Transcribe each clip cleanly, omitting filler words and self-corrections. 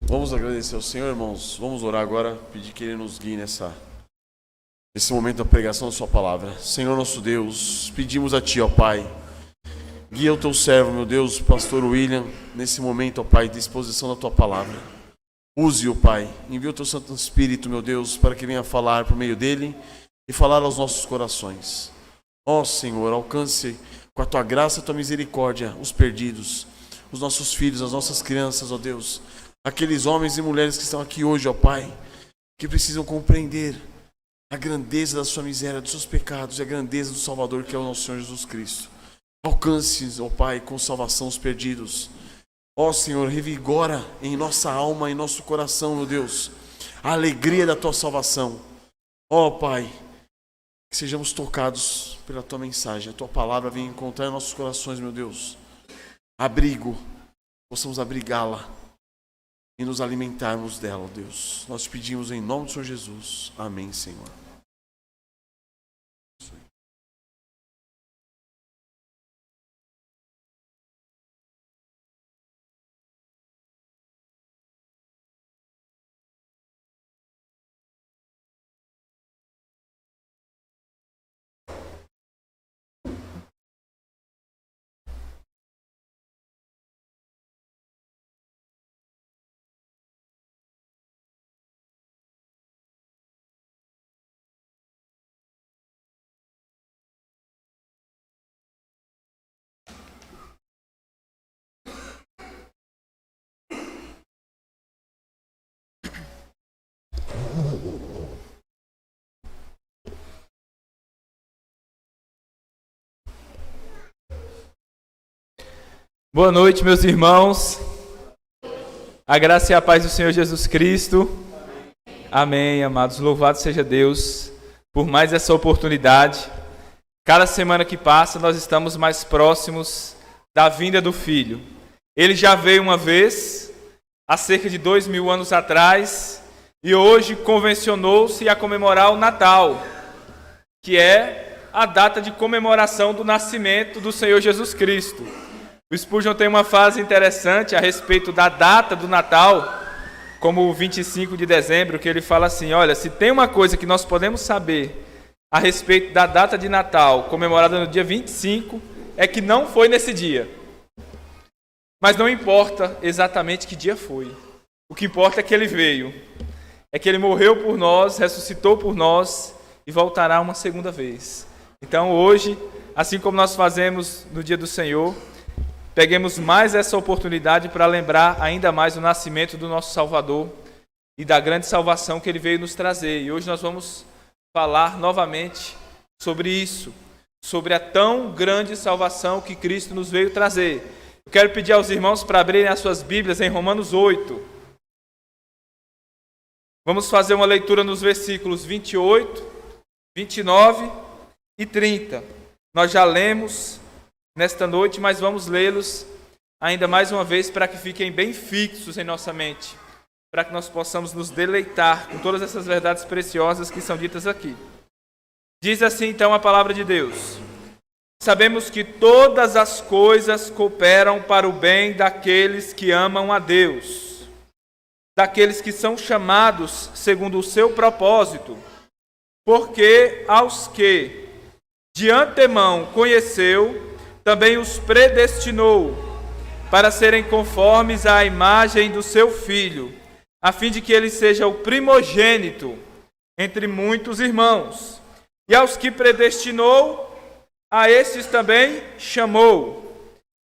Vamos agradecer ao Senhor, irmãos. Vamos orar agora, pedir que Ele nos guie nesse momento da pregação da Sua palavra. Senhor nosso Deus, pedimos a Ti, ó Pai, guia o Teu servo, meu Deus, pastor William, nesse momento, ó Pai, de exposição da Tua palavra. Use-o, Pai, envia o Teu Santo Espírito, meu Deus, para que venha falar por meio dele e falar aos nossos corações. Ó Senhor, alcance com a Tua graça e a Tua misericórdia os perdidos, os nossos filhos, as nossas crianças, ó Deus, aqueles homens e mulheres que estão aqui hoje, ó Pai, que precisam compreender a grandeza da sua miséria, dos seus pecados e a grandeza do Salvador que é o nosso Senhor Jesus Cristo. Alcance, ó Pai, com salvação os perdidos. Ó Senhor, revigora em nossa alma, em nosso coração, meu Deus, a alegria da Tua salvação. Ó Pai, que sejamos tocados pela Tua mensagem, a Tua palavra venha encontrar em nossos corações, meu Deus, abrigo, possamos abrigá-la e nos alimentarmos dela, ó Deus. Nós te pedimos em nome do Senhor Jesus. Amém, Senhor. Boa noite, meus irmãos. A graça e a paz do Senhor Jesus Cristo. Amém, amados. Louvado seja Deus por mais essa oportunidade. Cada semana que passa, nós estamos mais próximos da vinda do Filho. Ele já veio uma vez, há cerca de 2000 anos atrás, e hoje convencionou-se a comemorar o Natal, que é a data de comemoração do nascimento do Senhor Jesus Cristo. O Spurgeon tem uma frase interessante a respeito da data do Natal, como o 25 de dezembro, que ele fala assim: olha, se tem uma coisa que nós podemos saber a respeito da data de Natal, comemorada no dia 25, é que não foi nesse dia. Mas não importa exatamente que dia foi. O que importa é que ele veio. É que ele morreu por nós, ressuscitou por nós e voltará uma segunda vez. Então hoje, assim como nós fazemos no dia do Senhor, peguemos mais essa oportunidade para lembrar ainda mais o nascimento do nosso Salvador e da grande salvação que Ele veio nos trazer. E hoje nós vamos falar novamente sobre isso, sobre a tão grande salvação que Cristo nos veio trazer. Eu quero pedir aos irmãos para abrirem as suas Bíblias em Romanos 8. Vamos fazer uma leitura nos versículos 28, 29 e 30. Nós já lemos nesta noite, mas vamos lê-los ainda mais uma vez para que fiquem bem fixos em nossa mente, para que nós possamos nos deleitar com todas essas verdades preciosas que são ditas aqui. Diz assim então a palavra de Deus: sabemos que todas as coisas cooperam para o bem daqueles que amam a Deus, daqueles que são chamados segundo o seu propósito, porque aos que de antemão conheceu, também os predestinou para serem conformes à imagem do seu Filho, a fim de que ele seja o primogênito entre muitos irmãos. E aos que predestinou, a estes também chamou.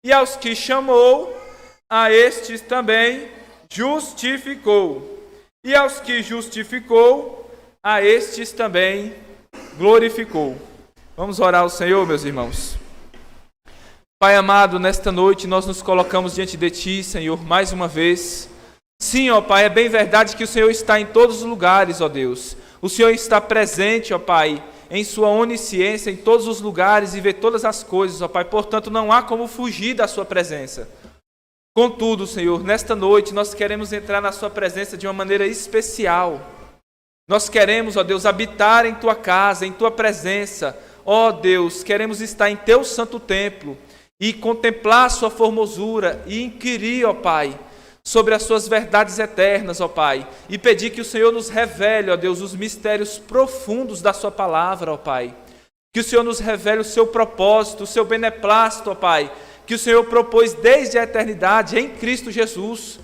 E aos que chamou, a estes também justificou. E aos que justificou, a estes também glorificou. Vamos orar ao Senhor, meus irmãos. Pai amado, nesta noite nós nos colocamos diante de Ti, Senhor, mais uma vez. Sim, ó Pai, é bem verdade que o Senhor está em todos os lugares, ó Deus. O Senhor está presente, ó Pai, em Sua onisciência, em todos os lugares e vê todas as coisas, ó Pai. Portanto, não há como fugir da Sua presença. Contudo, Senhor, nesta noite nós queremos entrar na Sua presença de uma maneira especial. Nós queremos, ó Deus, habitar em Tua casa, em Tua presença. Ó Deus, queremos estar em Teu santo templo. e contemplar a sua formosura e inquirir, ó Pai, sobre as suas verdades eternas, ó Pai, e pedir que o Senhor nos revele, ó Deus, os mistérios profundos da sua palavra, ó Pai. Que o Senhor nos revele o seu propósito, o seu beneplácito, ó Pai, que o Senhor propôs desde a eternidade em Cristo Jesus,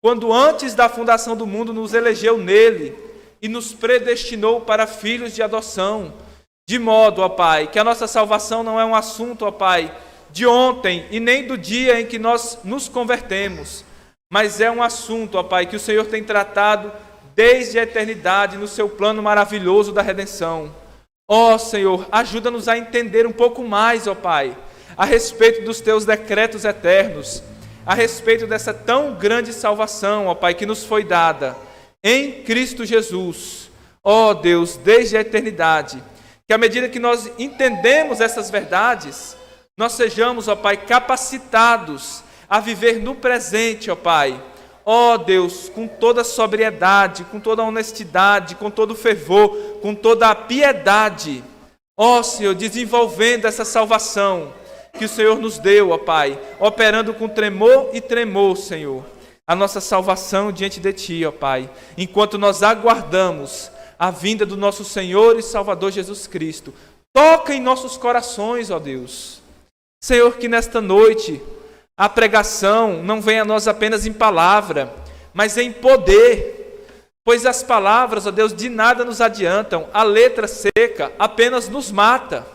quando antes da fundação do mundo nos elegeu nele e nos predestinou para filhos de adoção, de modo, ó Pai, que a nossa salvação não é um assunto, ó Pai, de ontem e nem do dia em que nós nos convertemos, mas é um assunto, ó Pai, que o Senhor tem tratado desde a eternidade no seu plano maravilhoso da redenção. Ó Senhor, ajuda-nos a entender um pouco mais, ó Pai, a respeito dos teus decretos eternos, a respeito dessa tão grande salvação, ó Pai, que nos foi dada em Cristo Jesus. Ó Deus, desde a eternidade, que à medida que nós entendemos essas verdades, nós sejamos, ó Pai, capacitados a viver no presente, ó Pai. Ó Deus, com toda sobriedade, com toda honestidade, com todo fervor, com toda a piedade. Ó Senhor, desenvolvendo essa salvação que o Senhor nos deu, ó Pai, operando com tremor e tremor, Senhor, a nossa salvação diante de Ti, ó Pai, enquanto nós aguardamos a vinda do nosso Senhor e Salvador Jesus Cristo. Toca em nossos corações, ó Deus. Senhor, que nesta noite a pregação não venha a nós apenas em palavra, mas em poder, pois as palavras, ó Deus, de nada nos adiantam, a letra seca apenas nos mata,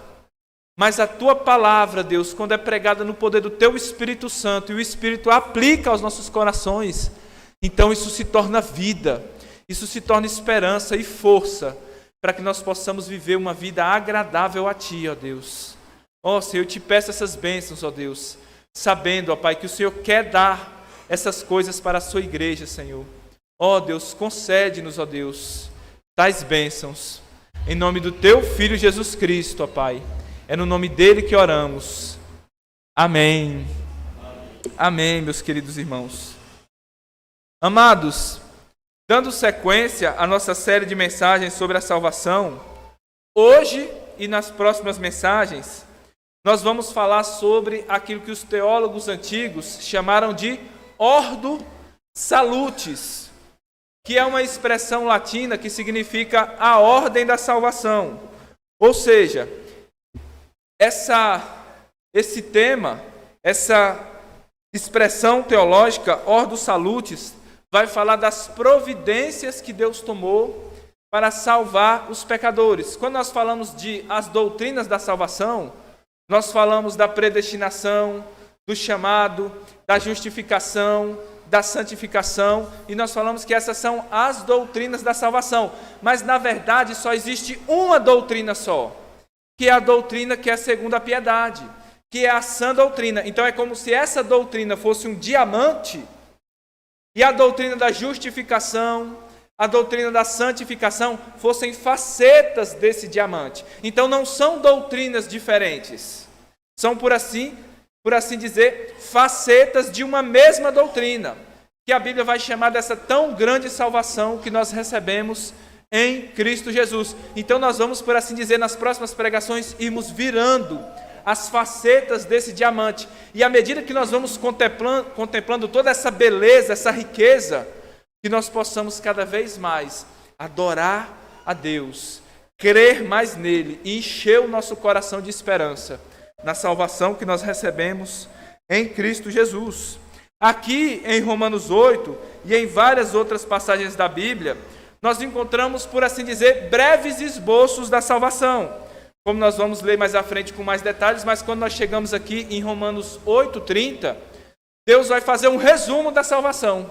mas a Tua palavra, Deus, quando é pregada no poder do Teu Espírito Santo, e o Espírito aplica aos nossos corações, então isso se torna vida, isso se torna esperança e força, para que nós possamos viver uma vida agradável a Ti, ó Deus. Ó Senhor, eu Te peço essas bênçãos, ó Deus, sabendo, ó Pai, que o Senhor quer dar essas coisas para a sua igreja, Senhor. Ó Deus, concede-nos, ó Deus, tais bênçãos, em nome do Teu Filho Jesus Cristo, ó Pai. É no nome dele que oramos. Amém. Amém, meus queridos irmãos. Amados, dando sequência à nossa série de mensagens sobre a salvação, hoje e nas próximas mensagens, nós vamos falar sobre aquilo que os teólogos antigos chamaram de Ordo Salutis, que é uma expressão latina que significa a ordem da salvação. Ou seja, esse tema, essa expressão teológica, Ordo Salutis, vai falar das providências que Deus tomou para salvar os pecadores. Quando nós falamos de as doutrinas da salvação, nós falamos da predestinação, do chamado, da justificação, da santificação, e nós falamos que essas são as doutrinas da salvação. Mas, na verdade, só existe uma doutrina só, que é a doutrina que é segundo a piedade, que é a sã doutrina. Então, é como se essa doutrina fosse um diamante, e a doutrina da justificação, a doutrina da santificação fossem facetas desse diamante. Então não são doutrinas diferentes. São, por assim dizer, facetas de uma mesma doutrina, que a Bíblia vai chamar dessa tão grande salvação que nós recebemos em Cristo Jesus. Então nós vamos, por assim dizer, nas próximas pregações, irmos virando as facetas desse diamante. E à medida que nós vamos contemplando toda essa beleza, essa riqueza, que nós possamos cada vez mais adorar a Deus, crer mais nele e encher o nosso coração de esperança na salvação que nós recebemos em Cristo Jesus. Aqui em Romanos 8 e em várias outras passagens da Bíblia, nós encontramos, por assim dizer, breves esboços da salvação, como nós vamos ler mais à frente com mais detalhes, mas quando nós chegamos aqui em Romanos 8:30, Deus vai fazer um resumo da salvação.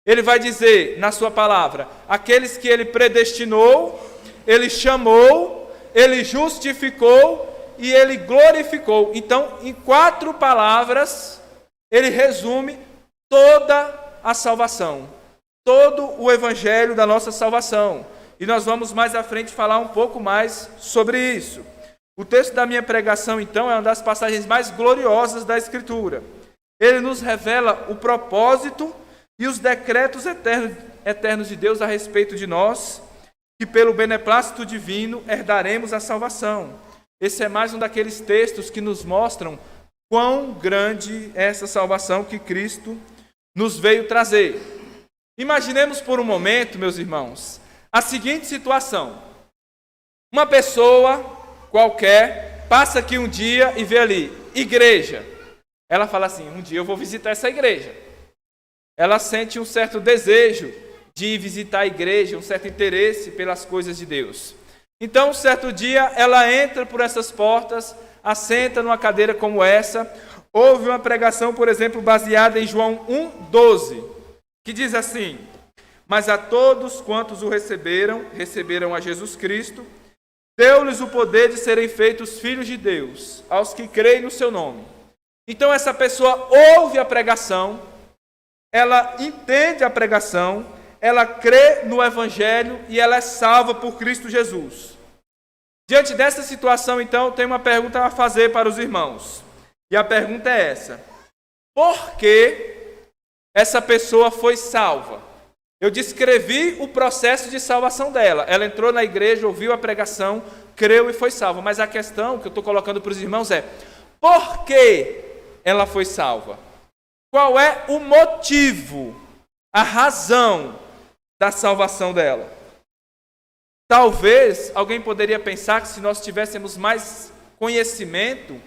Ele vai dizer na sua palavra, aqueles que ele predestinou, ele chamou, ele justificou e ele glorificou. Então, em 4 palavras, ele resume toda a salvação, todo o evangelho da nossa salvação. E nós vamos mais à frente falar um pouco mais sobre isso. O texto da minha pregação, então, é uma das passagens mais gloriosas da Escritura. Ele nos revela o propósito e os decretos eternos de Deus a respeito de nós, que pelo beneplácito divino herdaremos a salvação. Esse é mais um daqueles textos que nos mostram quão grande é essa salvação que Cristo nos veio trazer. Imaginemos por um momento, meus irmãos, a seguinte situação. Uma pessoa qualquer passa aqui um dia e vê ali, igreja. Ela fala assim, um dia eu vou visitar essa igreja. Ela sente um certo desejo de ir visitar a igreja, um certo interesse pelas coisas de Deus. Então, um certo dia, ela entra por essas portas, assenta numa cadeira como essa, ouve uma pregação, por exemplo, baseada em João 1,12, que diz assim: mas a todos quantos o receberam a Jesus Cristo, deu-lhes o poder de serem feitos filhos de Deus, aos que creem no seu nome. Então essa pessoa ouve a pregação, ela entende a pregação, ela crê no Evangelho e ela é salva por Cristo Jesus. Diante dessa situação, então, tem uma pergunta a fazer para os irmãos. E a pergunta é essa: por que essa pessoa foi salva? Eu descrevi o processo de salvação dela. Ela entrou na igreja, ouviu a pregação, creu e foi salva. Mas a questão que eu estou colocando para os irmãos é: por que ela foi salva? Qual é o motivo, a razão da salvação dela? Talvez alguém poderia pensar que se nós tivéssemos mais conhecimento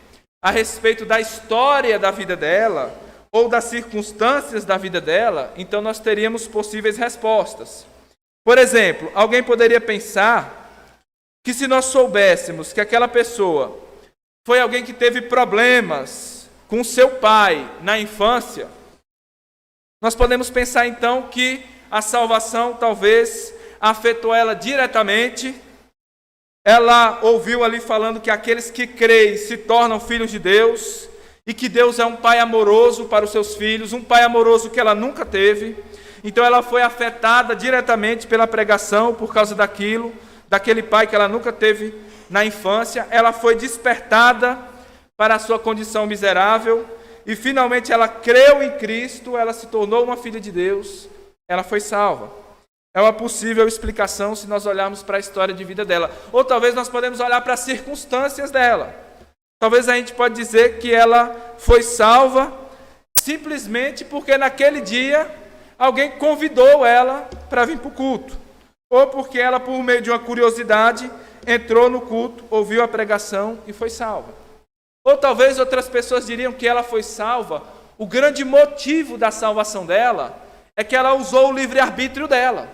a respeito da história da vida dela, ou das circunstâncias da vida dela, então nós teríamos possíveis respostas. Por exemplo, alguém poderia pensar que se nós soubéssemos que aquela pessoa foi alguém que teve problemas com seu pai na infância, nós podemos pensar então que a salvação talvez afetou ela diretamente. Ela ouviu ali falando que aqueles que creem se tornam filhos de Deus, e que Deus é um pai amoroso para os seus filhos, um pai amoroso que ela nunca teve. Então ela foi afetada diretamente pela pregação por causa daquele pai que ela nunca teve na infância. Ela foi despertada para a sua condição miserável e finalmente ela creu em Cristo, ela se tornou uma filha de Deus, ela foi salva. É uma possível explicação se nós olharmos para a história de vida dela. Ou talvez nós podemos olhar para as circunstâncias dela. Talvez a gente pode dizer que ela foi salva simplesmente porque naquele dia alguém convidou ela para vir para o culto. Ou porque ela, por meio de uma curiosidade, entrou no culto, ouviu a pregação e foi salva. Ou talvez outras pessoas diriam que ela foi salva. O grande motivo da salvação dela é que ela usou o livre-arbítrio dela.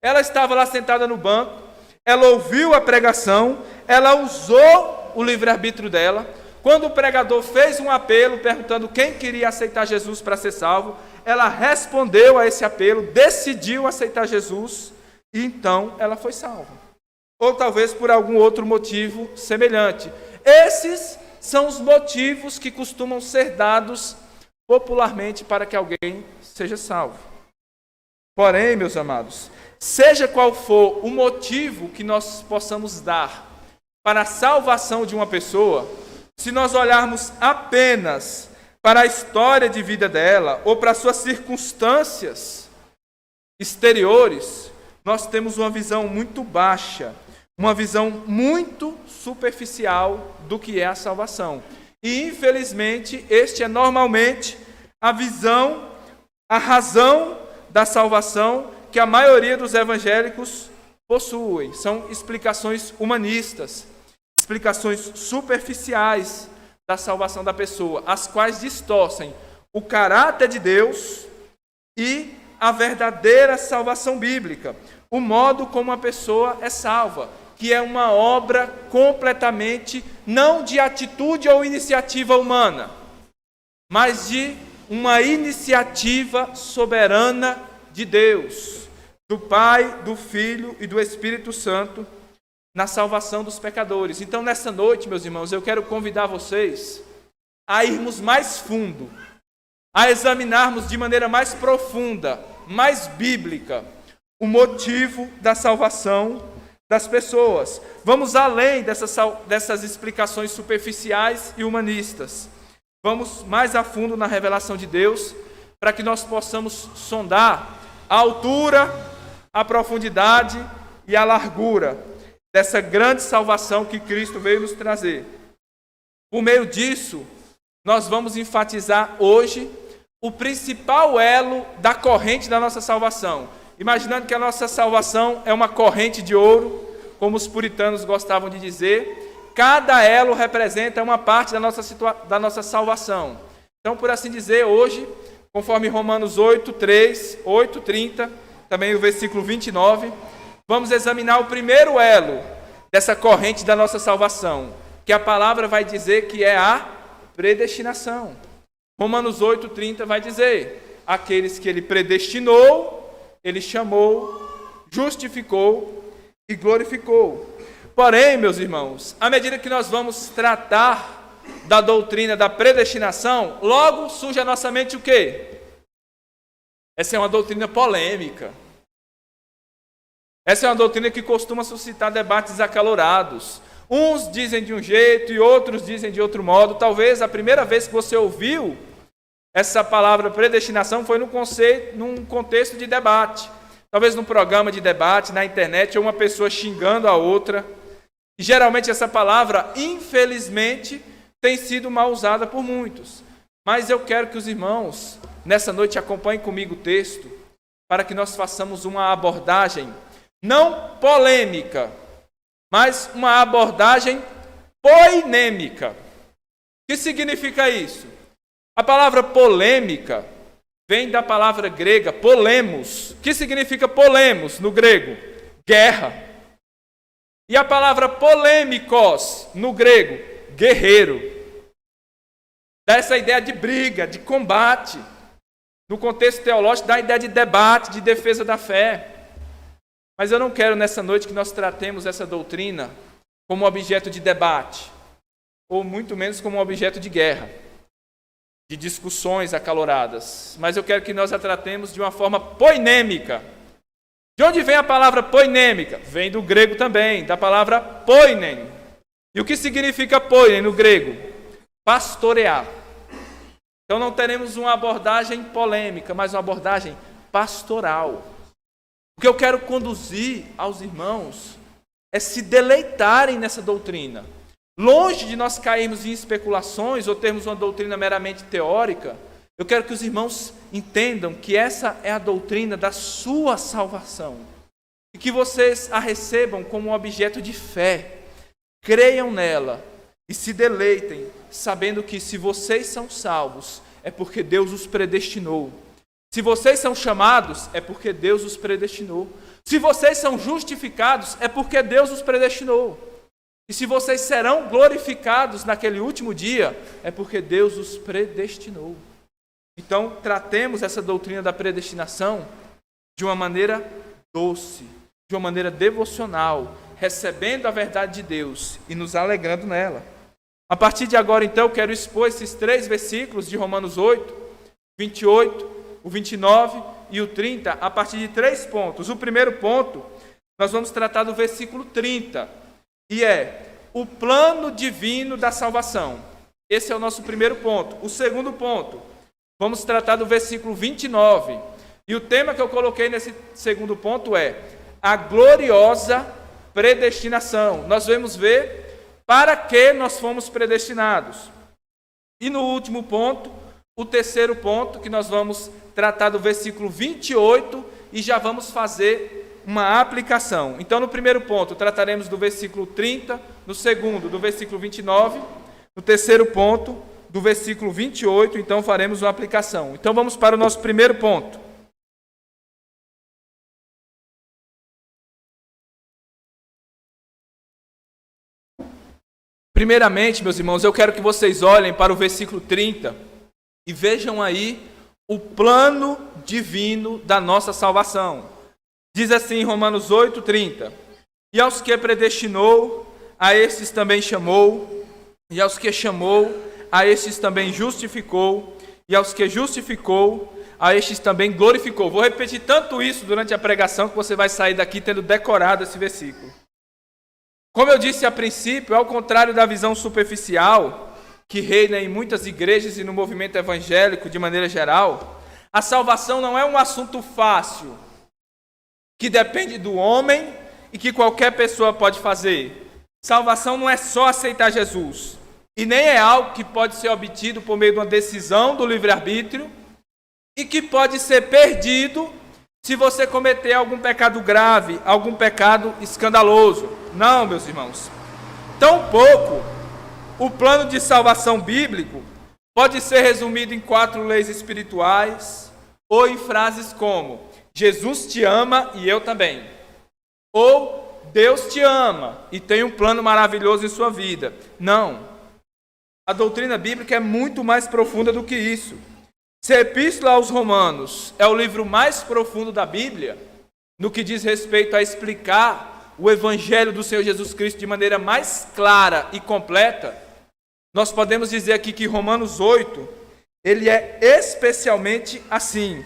Ela estava lá sentada no banco, ela ouviu a pregação, ela usou o livre-arbítrio dela. Quando o pregador fez um apelo perguntando quem queria aceitar Jesus para ser salvo, ela respondeu a esse apelo, decidiu aceitar Jesus e então ela foi salva. Ou talvez por algum outro motivo semelhante. Esses são os motivos que costumam ser dados popularmente para que alguém seja salvo. Porém, meus amados, seja qual for o motivo que nós possamos dar para a salvação de uma pessoa, se nós olharmos apenas para a história de vida dela ou para suas circunstâncias exteriores, nós temos uma visão muito baixa, uma visão muito superficial do que é a salvação. E, infelizmente, este é normalmente a visão, a razão da salvação que a maioria dos evangélicos possuem. São explicações humanistas, explicações superficiais da salvação da pessoa, as quais distorcem o caráter de Deus e a verdadeira salvação bíblica, o modo como a pessoa é salva, que é uma obra completamente não de atitude ou iniciativa humana, mas de uma iniciativa soberana de Deus, do Pai, do Filho e do Espírito Santo, na salvação dos pecadores. Então, nessa noite, meus irmãos, eu quero convidar vocês a irmos mais fundo, a examinarmos de maneira mais profunda, mais bíblica, o motivo da salvação das pessoas. Vamos além dessas explicações superficiais e humanistas. Vamos mais a fundo na revelação de Deus, para que nós possamos sondar a altura, a profundidade e a largura dessa grande salvação que Cristo veio nos trazer. Por meio disso, nós vamos enfatizar hoje o principal elo da corrente da nossa salvação. Imaginando que a nossa salvação é uma corrente de ouro, como os puritanos gostavam de dizer, cada elo representa uma parte da nossa salvação. Então, por assim dizer, hoje, conforme Romanos 8:3, 8:30, também o versículo 29, vamos examinar o primeiro elo dessa corrente da nossa salvação, que a palavra vai dizer que é a predestinação. Romanos 8:30 vai dizer: aqueles que ele predestinou, ele chamou, justificou e glorificou. Porém, meus irmãos, à medida que nós vamos tratar da doutrina da predestinação, logo surge à nossa mente o quê? Essa é uma doutrina polêmica. Essa é uma doutrina que costuma suscitar debates acalorados. Uns dizem de um jeito e outros dizem de outro modo. Talvez a primeira vez que você ouviu essa palavra predestinação foi num contexto de debate. Talvez num programa de debate, na internet, ou uma pessoa xingando a outra. E geralmente essa palavra, infelizmente, tem sido mal usada por muitos. Mas eu quero que os irmãos, nessa noite, acompanhem comigo o texto, para que nós façamos uma abordagem, não polêmica, mas uma abordagem poinêmica. O que significa isso? A palavra polêmica vem da palavra grega polemos. O que significa polemos no grego? Guerra. E a palavra polêmicos no grego, guerreiro. Dá essa ideia de briga, de combate. No contexto teológico, dá a ideia de debate, de defesa da fé. Mas eu não quero nessa noite que nós tratemos essa doutrina como objeto de debate, ou muito menos como objeto de guerra, de discussões acaloradas. Mas eu quero que nós a tratemos de uma forma poinêmica. De onde vem a palavra poinêmica? Vem do grego também, da palavra poinen. E o que significa poinen no grego? Pastorear. Então não teremos uma abordagem polêmica, mas uma abordagem pastoral. O que eu quero conduzir aos irmãos é se deleitarem nessa doutrina. Longe de nós cairmos em especulações ou termos uma doutrina meramente teórica, eu quero que os irmãos entendam que essa é a doutrina da sua salvação. E que vocês a recebam como um objeto de fé. Creiam nela e se deleitem, sabendo que se vocês são salvos, é porque Deus os predestinou. Se vocês são chamados, é porque Deus os predestinou. Se vocês são justificados, é porque Deus os predestinou. E se vocês serão glorificados naquele último dia, é porque Deus os predestinou. Então, tratemos essa doutrina da predestinação de uma maneira doce, de uma maneira devocional, recebendo a verdade de Deus e nos alegrando nela. A partir de agora, então, eu quero expor esses 3 versículos de Romanos 8, 28, o 29 e o 30, a partir de 3 pontos. O primeiro ponto, nós vamos tratar do versículo 30, e é o plano divino da salvação. Esse é o nosso primeiro ponto. O segundo ponto, vamos tratar do versículo 29. E o tema que eu coloquei nesse segundo ponto é a gloriosa predestinação. Nós vamos ver para que nós fomos predestinados. E no último ponto, o terceiro ponto, que nós vamos tratar do versículo 28 e já vamos fazer uma aplicação. Então, no primeiro ponto, trataremos do versículo 30, no segundo, do versículo 29, no terceiro ponto, do versículo 28, então faremos uma aplicação. Então, vamos para o nosso primeiro ponto. Primeiramente, meus irmãos, eu quero que vocês olhem para o versículo 30 e vejam aí o plano divino da nossa salvação. Diz assim em Romanos 8:30: e aos que predestinou, a estes também chamou, e aos que chamou, a estes também justificou, e aos que justificou, a estes também glorificou. Vou repetir tanto isso durante a pregação que você vai sair daqui tendo decorado esse versículo. Como eu disse a princípio, ao contrário da visão superficial que reina em muitas igrejas e no movimento evangélico de maneira geral, a salvação não é um assunto fácil, que depende do homem e que qualquer pessoa pode fazer. Salvação não é só aceitar Jesus. e nem é algo que pode ser obtido por meio de uma decisão do livre-arbítrio e que pode ser perdido se você cometer algum pecado grave, algum pecado escandaloso. Não, meus irmãos. Tampouco o plano de salvação bíblico pode ser resumido em 4 leis espirituais ou em frases como: Jesus te ama e eu também. Ou Deus te ama e tem um plano maravilhoso em sua vida. Não. A doutrina bíblica é muito mais profunda do que isso. Se a Epístola aos Romanos é o livro mais profundo da Bíblia, no que diz respeito a explicar o Evangelho do Senhor Jesus Cristo de maneira mais clara e completa, nós podemos dizer aqui que Romanos 8, ele é especialmente assim.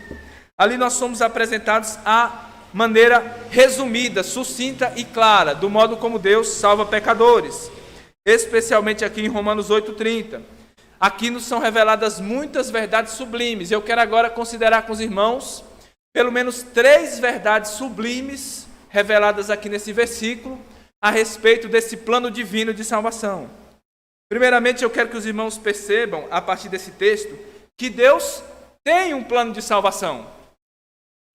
Ali nós somos apresentados a maneira resumida, sucinta e clara, do modo como Deus salva pecadores. Especialmente aqui em Romanos 8:30. Aqui nos são reveladas muitas verdades sublimes. Eu quero agora considerar com os irmãos pelo menos 3 verdades sublimes reveladas aqui nesse versículo a respeito desse plano divino de salvação. Primeiramente, eu quero que os irmãos percebam, a partir desse texto, que Deus tem um plano de salvação.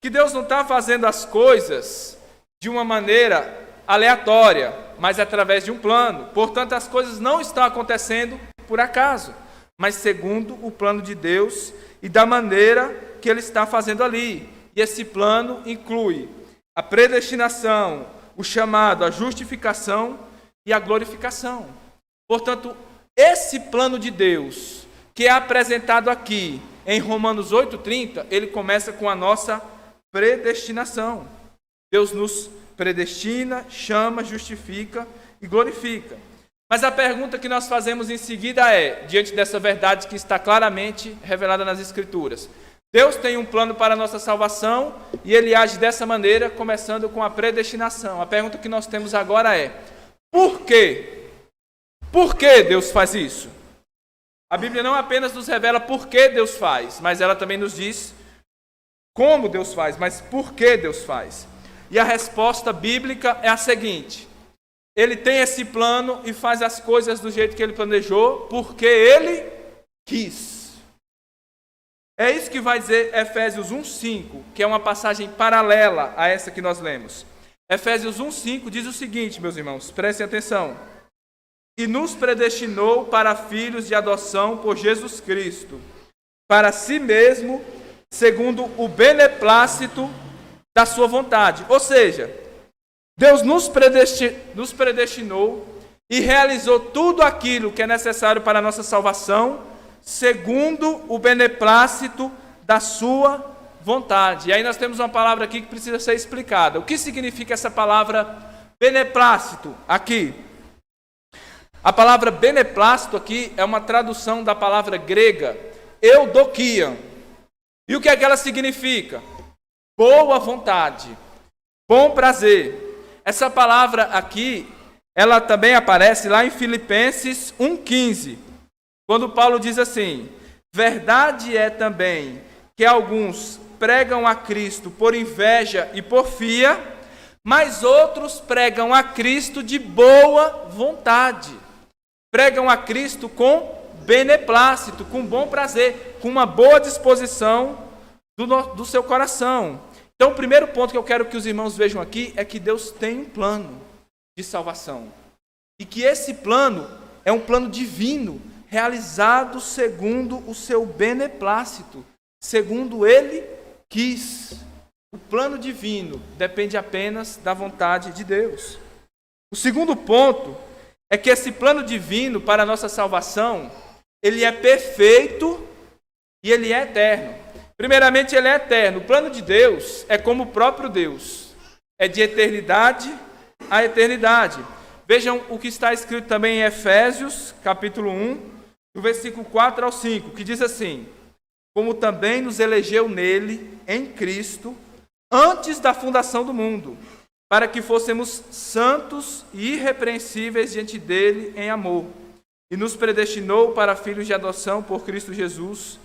Que Deus não está fazendo as coisas de uma maneira aleatória, mas através de um plano. Portanto, as coisas não estão acontecendo por acaso, mas segundo o plano de Deus e da maneira que Ele está fazendo ali. E esse plano inclui a predestinação, o chamado, a justificação e a glorificação. Portanto, esse plano de Deus, que é apresentado aqui em Romanos 8:30, ele começa com a nossa predestinação. Deus nos predestina, chama, justifica e glorifica. Mas a pergunta que nós fazemos em seguida é, diante dessa verdade que está claramente revelada nas Escrituras: Deus tem um plano para a nossa salvação e Ele age dessa maneira, começando com a predestinação. A pergunta que nós temos agora é: por quê? Por que Deus faz isso? A Bíblia não apenas nos revela por que Deus faz, mas ela também nos diz como Deus faz, mas por que Deus faz. E a resposta bíblica é a seguinte: Ele tem esse plano e faz as coisas do jeito que Ele planejou, porque Ele quis. É isso que vai dizer Efésios 1:5, que é uma passagem paralela a essa que nós lemos. Efésios 1:5 diz o seguinte, meus irmãos, prestem atenção: e nos predestinou para filhos de adoção por Jesus Cristo, para si mesmo, segundo o beneplácito da sua vontade. Ou seja, Deus nos predestinou e realizou tudo aquilo que é necessário para a nossa salvação, segundo o beneplácito da sua vontade. E aí nós temos uma palavra aqui que precisa ser explicada. O que significa essa palavra beneplácito aqui? A palavra beneplácito aqui é uma tradução da palavra grega eudokia. E o que é que ela significa? Boa vontade, bom prazer. Essa palavra aqui, ela também aparece lá em Filipenses 1:15, quando Paulo diz assim: verdade é também que alguns pregam a Cristo por inveja e porfia, mas outros pregam a Cristo de boa vontade. Pregam a Cristo com beneplácito, com bom prazer, com uma boa disposição do seu coração. Então, o primeiro ponto que eu quero que os irmãos vejam aqui é que Deus tem um plano de salvação. E que esse plano é um plano divino, realizado segundo o seu beneplácito, segundo Ele quis. O plano divino depende apenas da vontade de Deus. O segundo ponto é que esse plano divino para a nossa salvação, ele é perfeito e ele é eterno. Primeiramente, ele é eterno. O plano de Deus é como o próprio Deus. É de eternidade a eternidade. Vejam o que está escrito também em Efésios, capítulo 1, do versículo 4 ao 5, que diz assim: como também nos elegeu nele, em Cristo, antes da fundação do mundo, para que fôssemos santos e irrepreensíveis diante dele em amor, e nos predestinou para filhos de adoção por Cristo Jesus,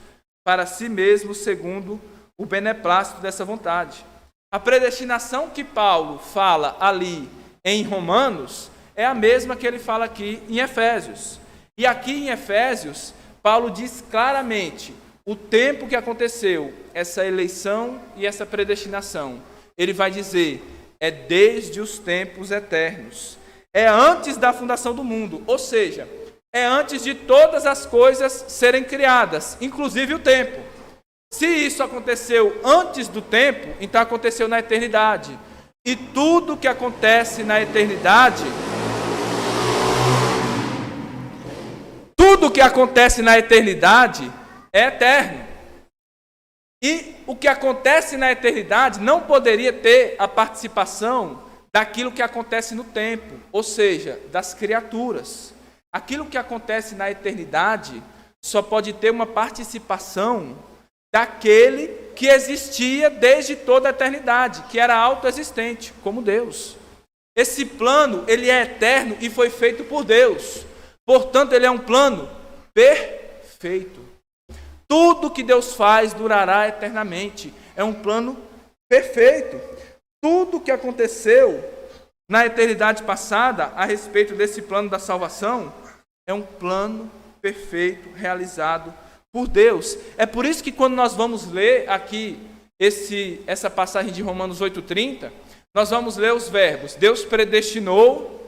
para si mesmo, segundo o beneplácito dessa vontade. A predestinação que Paulo fala ali em Romanos é a mesma que ele fala aqui em Efésios. E aqui em Efésios, Paulo diz claramente o tempo que aconteceu, essa eleição e essa predestinação. Ele vai dizer, é desde os tempos eternos. É antes da fundação do mundo, ou seja, é antes de todas as coisas serem criadas, inclusive o tempo. Se isso aconteceu antes do tempo, então aconteceu na eternidade. E tudo que acontece na eternidade, é eterno. E o que acontece na eternidade não poderia ter a participação daquilo que acontece no tempo, ou seja, das criaturas. Aquilo que acontece na eternidade só pode ter uma participação daquele que existia desde toda a eternidade, que era autoexistente, como Deus. Esse plano, ele é eterno e foi feito por Deus. Portanto, ele é um plano perfeito. Tudo que Deus faz durará eternamente. É um plano perfeito. Tudo que aconteceu na eternidade passada a respeito desse plano da salvação é um plano perfeito realizado por Deus. É por isso que quando nós vamos ler aqui essa passagem de Romanos 8,30, nós vamos ler os verbos. Deus predestinou,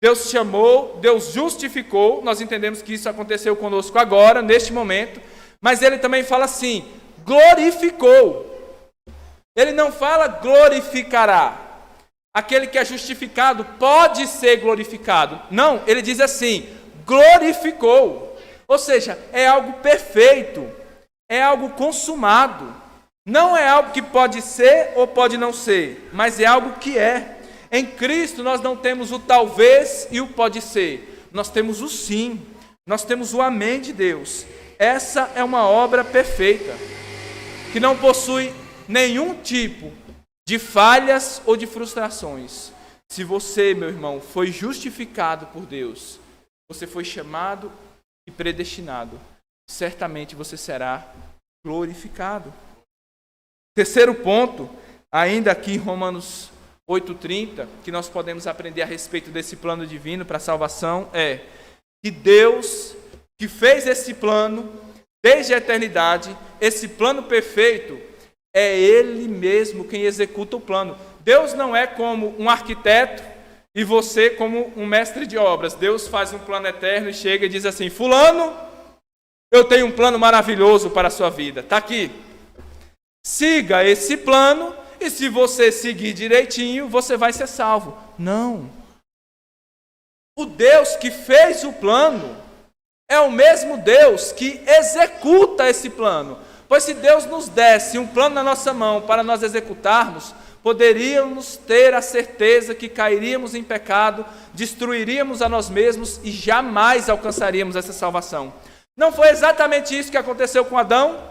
Deus chamou, Deus justificou. Nós entendemos que isso aconteceu conosco agora, neste momento. Mas ele também fala assim, glorificou. Ele não fala glorificará. Aquele que é justificado pode ser glorificado. Não, ele diz assim, glorificou. Ou seja, é algo perfeito, é algo consumado. Não é algo que pode ser ou pode não ser, mas é algo que é. Em Cristo nós não temos o talvez e o pode ser. Nós temos o sim, nós temos o amém de Deus. Essa é uma obra perfeita, que não possui nenhum tipo de falhas ou de frustrações. Se você, meu irmão, foi justificado por Deus, você foi chamado e predestinado, certamente você será glorificado. Terceiro ponto, ainda aqui em Romanos 8,30, que nós podemos aprender a respeito desse plano divino para a salvação, é que Deus, que fez esse plano desde a eternidade, esse plano perfeito, é Ele mesmo quem executa o plano. Deus não é como um arquiteto e você como um mestre de obras. Deus faz um plano eterno e chega e diz assim, fulano, eu tenho um plano maravilhoso para a sua vida. Está aqui. Siga esse plano e se você seguir direitinho, você vai ser salvo. Não. O Deus que fez o plano é o mesmo Deus que executa esse plano. Pois se Deus nos desse um plano na nossa mão para nós executarmos, poderíamos ter a certeza que cairíamos em pecado, destruiríamos a nós mesmos e jamais alcançaríamos essa salvação. Não foi exatamente isso que aconteceu com Adão?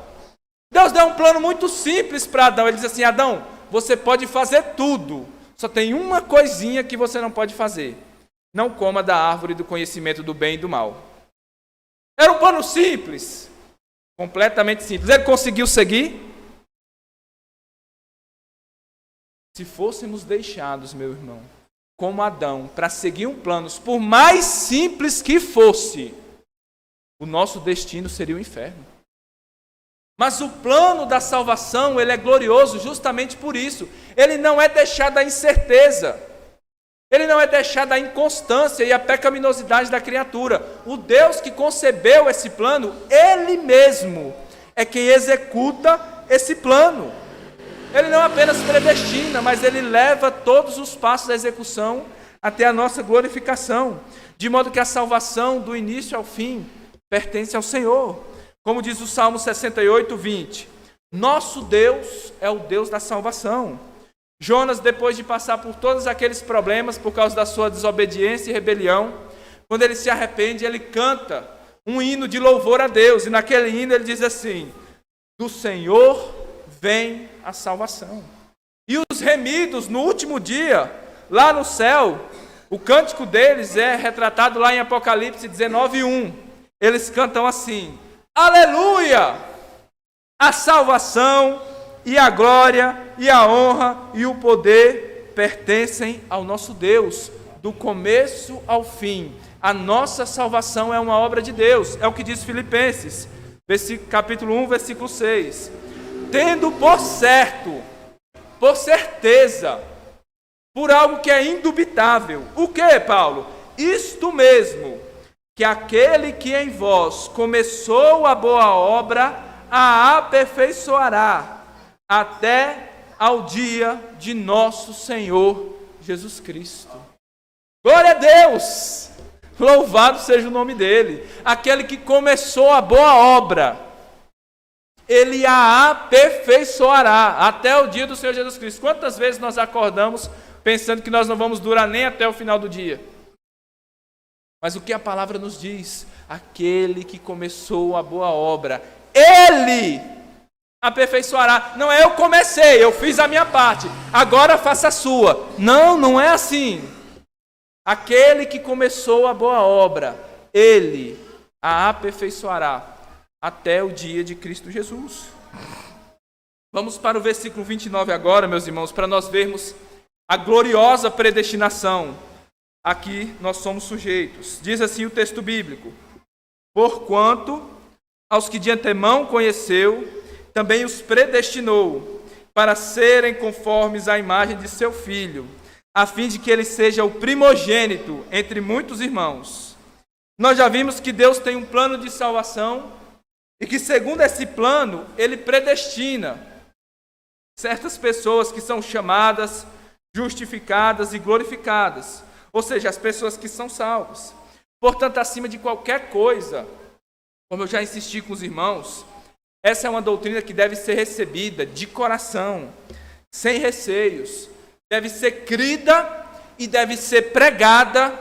Deus deu um plano muito simples para Adão. Ele diz assim, Adão, você pode fazer tudo, só tem uma coisinha que você não pode fazer. Não coma da árvore do conhecimento do bem e do mal. Era um plano simples. Completamente simples. Ele conseguiu seguir? Se fôssemos deixados, meu irmão, como Adão, para seguir um plano, por mais simples que fosse, o nosso destino seria o inferno. Mas o plano da salvação, ele é glorioso justamente por isso. Ele não é deixado à incerteza. Ele não é deixado à inconstância e à pecaminosidade da criatura. O Deus que concebeu esse plano, Ele mesmo é quem executa esse plano. Ele não apenas predestina, mas Ele leva todos os passos da execução até a nossa glorificação. De modo que a salvação, do início ao fim, pertence ao Senhor. Como diz o Salmo 68, 20. Nosso Deus é o Deus da salvação. Jonas, depois de passar por todos aqueles problemas por causa da sua desobediência e rebelião, quando ele se arrepende, ele canta um hino de louvor a Deus. E naquele hino ele diz assim, do Senhor vem a salvação. E os remidos, no último dia, lá no céu, o cântico deles é retratado lá em Apocalipse 19:1. Eles cantam assim, aleluia! A salvação e a glória, e a honra, e o poder pertencem ao nosso Deus, do começo ao fim. A nossa salvação é uma obra de Deus. É o que diz Filipenses, capítulo 1, versículo 6. Tendo por certo, por certeza, por algo que é indubitável. O que, Paulo? Isto mesmo, que aquele que em vós começou a boa obra, a aperfeiçoará até ao dia de nosso Senhor Jesus Cristo. Glória a Deus! Louvado seja o nome dele. Aquele que começou a boa obra, ele a aperfeiçoará até o dia do Senhor Jesus Cristo. Quantas vezes nós acordamos pensando que nós não vamos durar nem até o final do dia? Mas o que a palavra nos diz? Aquele que começou a boa obra, ele aperfeiçoará. Não é eu comecei, eu fiz a minha parte, agora faça a sua. Não, não é assim. Aquele que começou a boa obra, ele a aperfeiçoará até o dia de Cristo Jesus. Vamos para o versículo 29 agora, meus irmãos, para nós vermos a gloriosa predestinação a que nós somos sujeitos. Diz assim o texto bíblico: porquanto aos que de antemão conheceu, também os predestinou para serem conformes à imagem de seu Filho, a fim de que ele seja o primogênito entre muitos irmãos. Nós já vimos que Deus tem um plano de salvação e que, segundo esse plano, ele predestina certas pessoas que são chamadas, justificadas e glorificadas, ou seja, as pessoas que são salvas. Portanto, acima de qualquer coisa, como eu já insisti com os irmãos, essa é uma doutrina que deve ser recebida de coração, sem receios, deve ser crida e deve ser pregada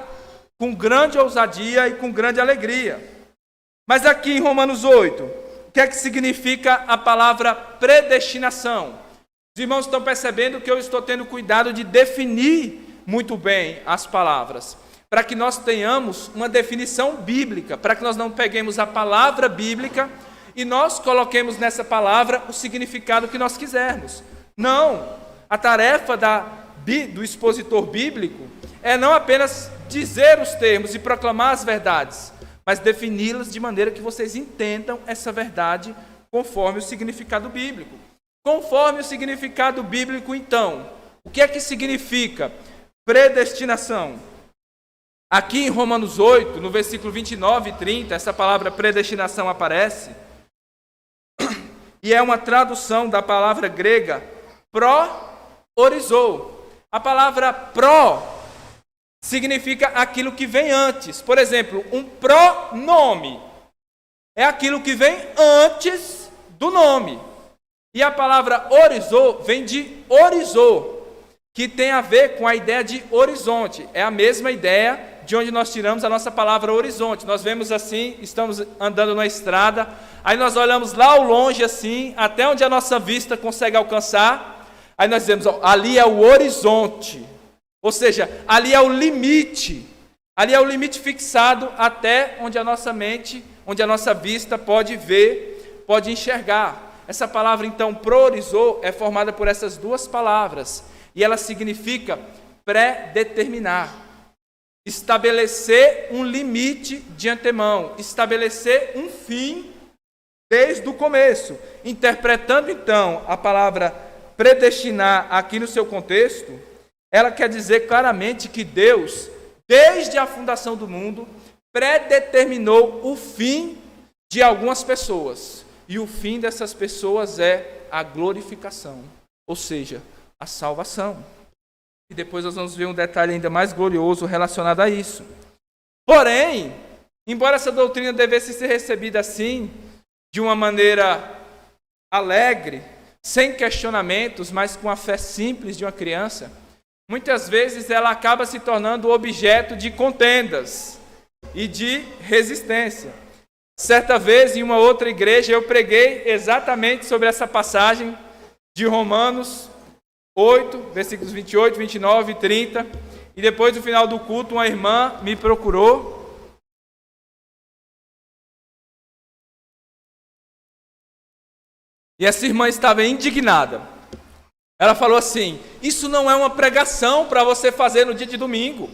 com grande ousadia e com grande alegria. Mas aqui em Romanos 8, o que é que significa a palavra predestinação? Os irmãos estão percebendo que eu estou tendo cuidado de definir muito bem as palavras, para que nós tenhamos uma definição bíblica, para que nós não peguemos a palavra bíblica e nós coloquemos nessa palavra o significado que nós quisermos. Não, a tarefa do expositor bíblico é não apenas dizer os termos e proclamar as verdades, mas defini-las de maneira que vocês entendam essa verdade conforme o significado bíblico. Conforme o significado bíblico, então, o que é que significa predestinação? Aqui em Romanos 8, no versículo 29 e 30, essa palavra predestinação aparece, e é uma tradução da palavra grega pró-orizou. A palavra pró significa aquilo que vem antes. Por exemplo, um pronome é aquilo que vem antes do nome. E a palavra orizou vem de orizou, que tem a ver com a ideia de horizonte. É a mesma ideia de onde nós tiramos a nossa palavra horizonte. Nós vemos assim, estamos andando na estrada, aí nós olhamos lá ao longe assim, até onde a nossa vista consegue alcançar, aí nós dizemos, ó, ali é o horizonte. Ou seja, ali é o limite fixado até onde a nossa mente, onde a nossa vista pode ver, pode enxergar. Essa palavra, então, priorizou, é formada por essas duas palavras, e ela significa pré-determinar, estabelecer um limite de antemão, estabelecer um fim desde o começo. Interpretando, então, a palavra predestinar aqui no seu contexto, ela quer dizer claramente que Deus, desde a fundação do mundo, predeterminou o fim de algumas pessoas. E o fim dessas pessoas é a glorificação, ou seja, a salvação. E depois nós vamos ver um detalhe ainda mais glorioso relacionado a isso. Porém, embora essa doutrina devesse ser recebida assim, de uma maneira alegre, sem questionamentos, mas com a fé simples de uma criança, muitas vezes ela acaba se tornando objeto de contendas e de resistência. Certa vez, em uma outra igreja, eu preguei exatamente sobre essa passagem de Romanos 8, versículos 28, 29 e 30. E depois do final do culto, uma irmã me procurou. E essa irmã estava indignada. Ela falou assim: isso não é uma pregação para você fazer no dia de domingo.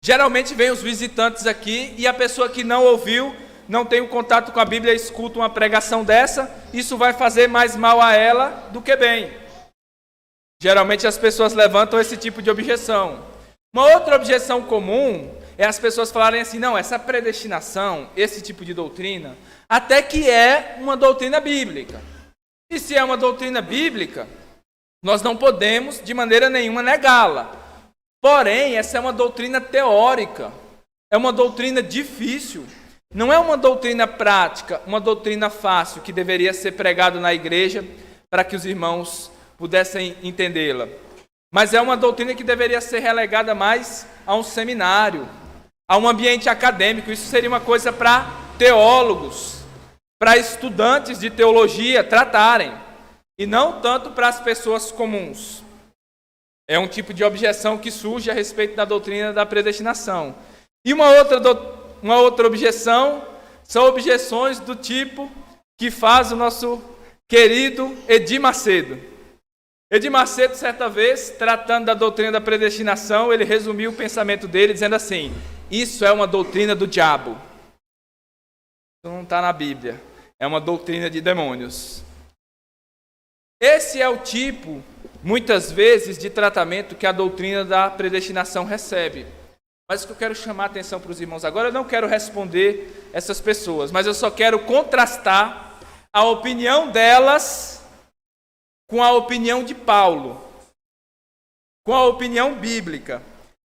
Geralmente vem os visitantes aqui e a pessoa que não ouviu, não tem um contato com a Bíblia, escuta uma pregação dessa, isso vai fazer mais mal a ela do que bem. Geralmente as pessoas levantam esse tipo de objeção. Uma outra objeção comum é as pessoas falarem assim, não, essa predestinação, esse tipo de doutrina, até que é uma doutrina bíblica. E se é uma doutrina bíblica, nós não podemos de maneira nenhuma negá-la. Porém, essa é uma doutrina teórica, é uma doutrina difícil, não é uma doutrina prática, uma doutrina fácil que deveria ser pregada na igreja para que os irmãos pudessem entendê-la. Mas é uma doutrina que deveria ser relegada mais a um seminário, a um ambiente acadêmico. Isso seria uma coisa para teólogos, para estudantes de teologia tratarem, e não tanto para as pessoas comuns. É um tipo de objeção que surge a respeito da doutrina da predestinação. E uma outra objeção são objeções do tipo que faz o nosso querido Edir Macedo. Edir Macedo, certa vez, tratando da doutrina da predestinação, ele resumiu o pensamento dele dizendo assim, isso é uma doutrina do diabo. Isso não está na Bíblia. É uma doutrina de demônios. Esse é o tipo, muitas vezes, de tratamento que a doutrina da predestinação recebe. Mas o que eu quero chamar a atenção para os irmãos agora, eu não quero responder essas pessoas, mas eu só quero contrastar a opinião delas com a opinião de Paulo, com a opinião bíblica.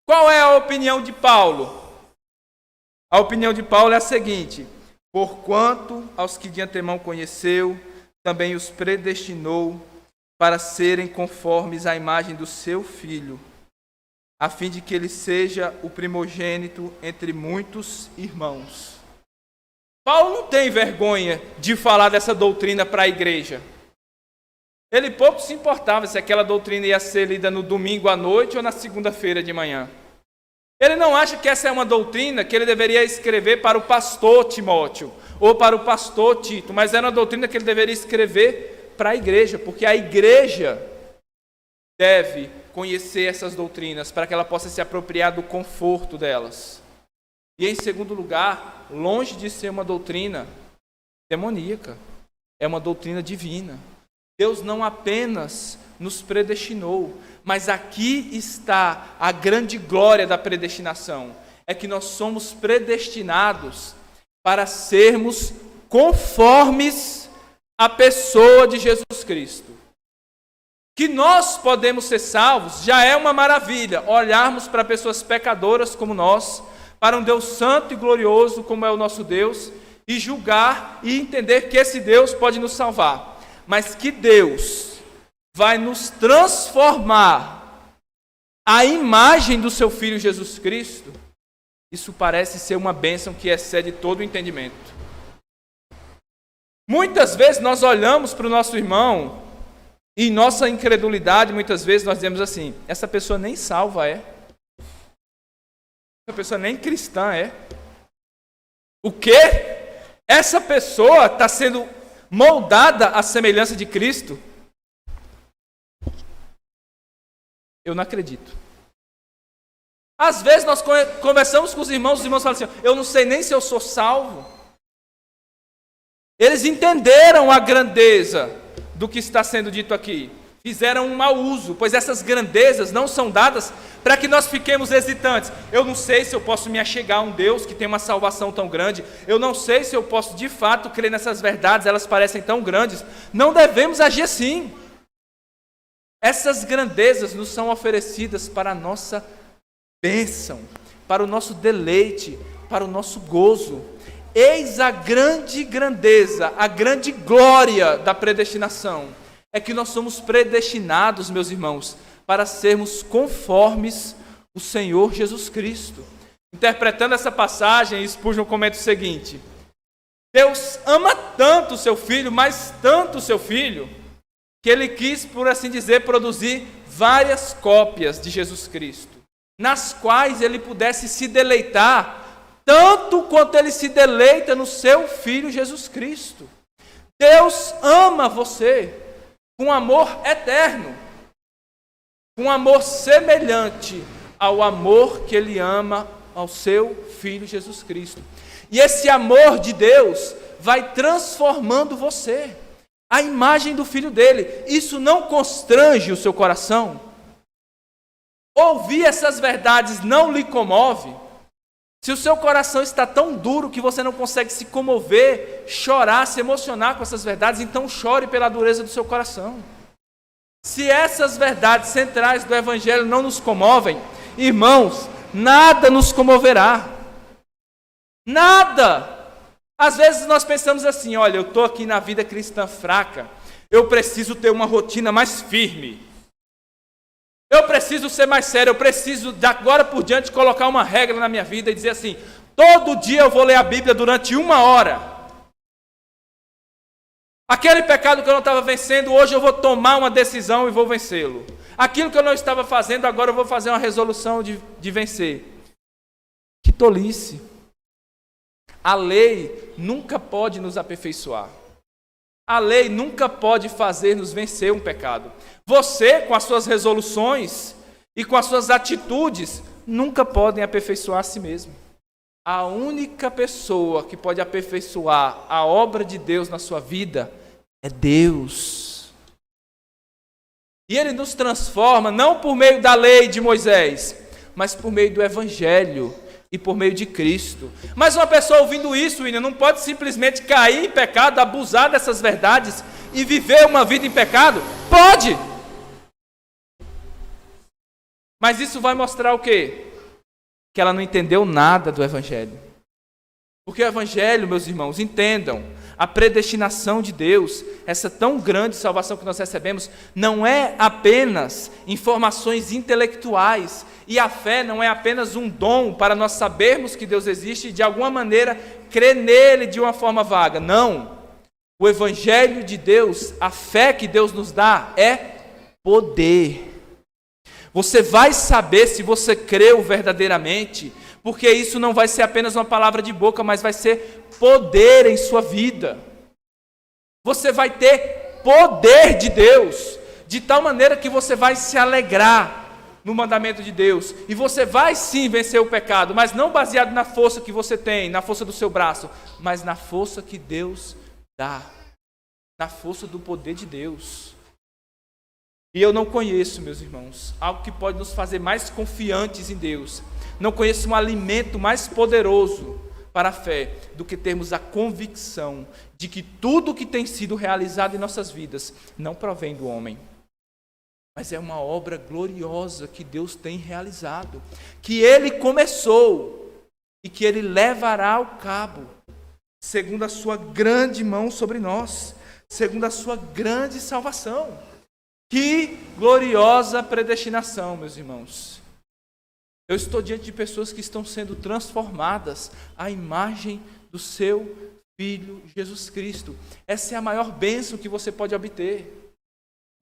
Qual é a opinião de Paulo? A opinião de Paulo é a seguinte: porquanto aos que de antemão conheceu, também os predestinou para serem conformes à imagem do seu Filho, a fim de que ele seja o primogênito entre muitos irmãos. Paulo não tem vergonha de falar dessa doutrina para a igreja. Ele pouco se importava se aquela doutrina ia ser lida no domingo à noite ou na segunda-feira de manhã. Ele não acha que essa é uma doutrina que ele deveria escrever para o pastor Timóteo ou para o pastor Tito, mas era uma doutrina que ele deveria escrever para a igreja, porque a igreja deve conhecer essas doutrinas para que ela possa se apropriar do conforto delas. E em segundo lugar, longe de ser uma doutrina demoníaca, é uma doutrina divina. Deus não apenas nos predestinou, mas aqui está a grande glória da predestinação, é que nós somos predestinados para sermos conformes à pessoa de Jesus Cristo. Que nós podemos ser salvos já é uma maravilha, olharmos para pessoas pecadoras como nós, para um Deus santo e glorioso como é o nosso Deus, e julgar e entender que esse Deus pode nos salvar. Mas que Deus vai nos transformar à imagem do seu Filho Jesus Cristo, isso parece ser uma bênção que excede todo o entendimento. Muitas vezes nós olhamos para o nosso irmão e em nossa incredulidade, muitas vezes nós dizemos assim, essa pessoa nem salva é. Essa pessoa nem cristã é. O quê? Essa pessoa está sendo moldada à semelhança de Cristo? Eu não acredito. Às vezes nós conversamos com os irmãos falam assim, eu não sei nem se eu sou salvo. Eles entenderam a grandeza do que está sendo dito aqui. Fizeram um mau uso, pois essas grandezas não são dadas para que nós fiquemos hesitantes. Eu não sei se eu posso me achegar a um Deus que tem uma salvação tão grande. Eu não sei se eu posso de fato crer nessas verdades, elas parecem tão grandes. Não devemos agir assim. Essas grandezas nos são oferecidas para a nossa bênção, para o nosso deleite, para o nosso gozo. Eis a grande grandeza, a grande glória da predestinação. É que nós somos predestinados, meus irmãos, para sermos conformes o Senhor Jesus Cristo. Interpretando essa passagem, Spurgeon comenta o seguinte: Deus ama tanto o seu Filho, mas tanto o seu Filho, que ele quis, por assim dizer, produzir várias cópias de Jesus Cristo, nas quais ele pudesse se deleitar, tanto quanto ele se deleita no seu Filho Jesus Cristo. Deus ama você com amor eterno, com amor semelhante ao amor que ele ama ao seu Filho Jesus Cristo. E esse amor de Deus vai transformando você, a imagem do Filho dele. Isso não constrange o seu coração? Ouvir essas verdades não lhe comove? Se o seu coração está tão duro que você não consegue se comover, chorar, se emocionar com essas verdades, então chore pela dureza do seu coração. Se essas verdades centrais do Evangelho não nos comovem, irmãos, nada nos comoverá. Nada! Às vezes nós pensamos assim, olha, eu estou aqui na vida cristã fraca, eu preciso ter uma rotina mais firme. Eu preciso ser mais sério, eu preciso, de agora por diante, colocar uma regra na minha vida e dizer assim, todo dia eu vou ler a Bíblia durante 1 hora. Aquele pecado que eu não estava vencendo, hoje eu vou tomar uma decisão e vou vencê-lo. Aquilo que eu não estava fazendo, agora eu vou fazer uma resolução de vencer. Que tolice! A lei nunca pode nos aperfeiçoar. A lei nunca pode fazer-nos vencer um pecado. Você, com as suas resoluções e com as suas atitudes, nunca podem aperfeiçoar a si mesmo. A única pessoa que pode aperfeiçoar a obra de Deus na sua vida é Deus. E Ele nos transforma não por meio da lei de Moisés, mas por meio do Evangelho e por meio de Cristo. Mas uma pessoa ouvindo isso, William, não pode simplesmente cair em pecado, abusar dessas verdades e viver uma vida em pecado? Pode! Mas isso vai mostrar o quê? Que ela não entendeu nada do Evangelho. Porque o Evangelho, meus irmãos, entendam, a predestinação de Deus, essa tão grande salvação que nós recebemos, não é apenas informações intelectuais, e a fé não é apenas um dom para nós sabermos que Deus existe e de alguma maneira crer nele de uma forma vaga. Não. O Evangelho de Deus, a fé que Deus nos dá é poder. Você vai saber se você creu verdadeiramente, porque isso não vai ser apenas uma palavra de boca, mas vai ser poder em sua vida. Você vai ter poder de Deus, de tal maneira que você vai se alegrar no mandamento de Deus, e você vai sim vencer o pecado, mas não baseado na força que você tem, na força do seu braço, mas na força que Deus dá, na força do poder de Deus. E eu não conheço, meus irmãos, algo que pode nos fazer mais confiantes em Deus. Não conheço um alimento mais poderoso para a fé do que termos a convicção de que tudo que tem sido realizado em nossas vidas não provém do homem, mas é uma obra gloriosa que Deus tem realizado, que Ele começou e que Ele levará ao cabo, segundo a sua grande mão sobre nós, segundo a sua grande salvação. Que gloriosa predestinação, meus irmãos. Eu estou diante de pessoas que estão sendo transformadas à imagem do seu Filho Jesus Cristo. Essa é a maior bênção que você pode obter.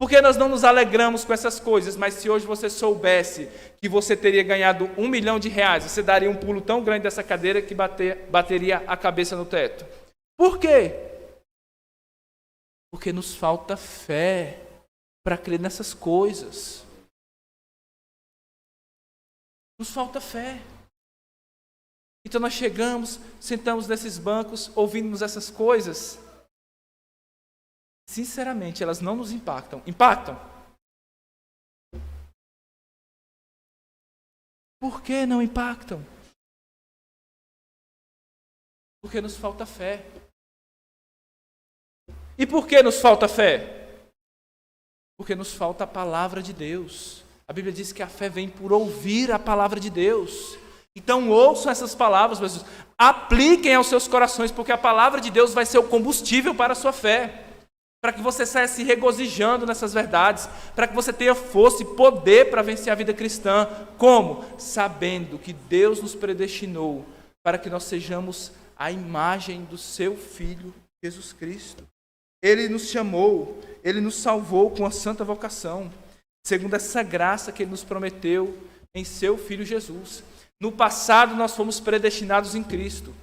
Porque nós não nos alegramos com essas coisas, mas se hoje você soubesse que você teria ganhado R$1 milhão, você daria um pulo tão grande dessa cadeira que bateria a cabeça no teto. Por quê? Porque nos falta fé para crer nessas coisas. Nos falta fé. Então nós chegamos, sentamos nesses bancos, ouvimos essas coisas. Sinceramente, elas não nos impactam. Impactam? Por que não impactam? Porque nos falta fé. E por que nos falta fé? Porque nos falta a palavra de Deus. A Bíblia diz que a fé vem por ouvir a palavra de Deus. Então ouçam essas palavras, mas apliquem aos seus corações, porque a palavra de Deus vai ser o combustível para a sua fé, para que você saia se regozijando nessas verdades, para que você tenha força e poder para vencer a vida cristã. Como? Sabendo que Deus nos predestinou para que nós sejamos a imagem do seu Filho Jesus Cristo. Ele nos chamou, Ele nos salvou com a santa vocação, segundo essa graça que Ele nos prometeu em seu Filho Jesus. No passado nós fomos predestinados em Cristo,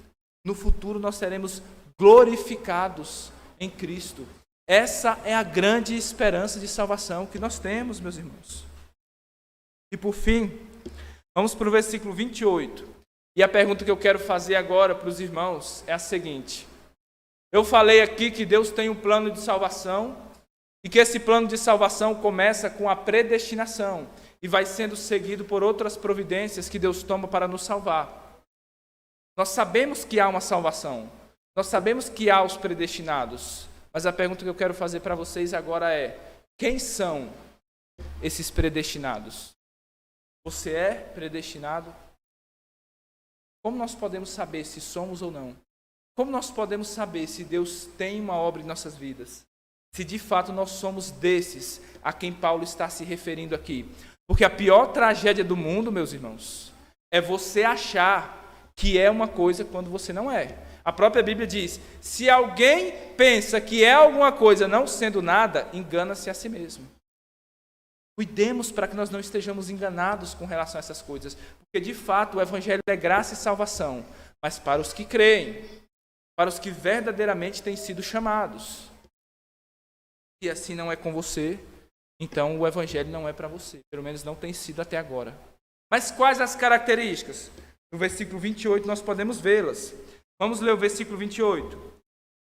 no futuro nós seremos glorificados em Cristo. Essa é a grande esperança de salvação que nós temos, meus irmãos. E por fim, vamos para o versículo 28. E a pergunta que eu quero fazer agora para os irmãos é a seguinte: eu falei aqui que Deus tem um plano de salvação e que esse plano de salvação começa com a predestinação e vai sendo seguido por outras providências que Deus toma para nos salvar. Nós sabemos que há uma salvação, nós sabemos que há os predestinados, mas a pergunta que eu quero fazer para vocês agora é: quem são esses predestinados? Você é predestinado? Como nós podemos saber se somos ou não? Como nós podemos saber se Deus tem uma obra em nossas vidas? Se de fato nós somos desses a quem Paulo está se referindo aqui? Porque a pior tragédia do mundo, meus irmãos, é você achar que é uma coisa quando você não é. A própria Bíblia diz: se alguém pensa que é alguma coisa não sendo nada, engana-se a si mesmo. Cuidemos para que nós não estejamos enganados com relação a essas coisas, porque de fato o Evangelho é graça e salvação, mas para os que creem, para os que verdadeiramente têm sido chamados. E assim não é com você, então o Evangelho não é para você, pelo menos não tem sido até agora. Mas quais as características? No versículo 28 nós podemos vê-las. Vamos ler o versículo 28.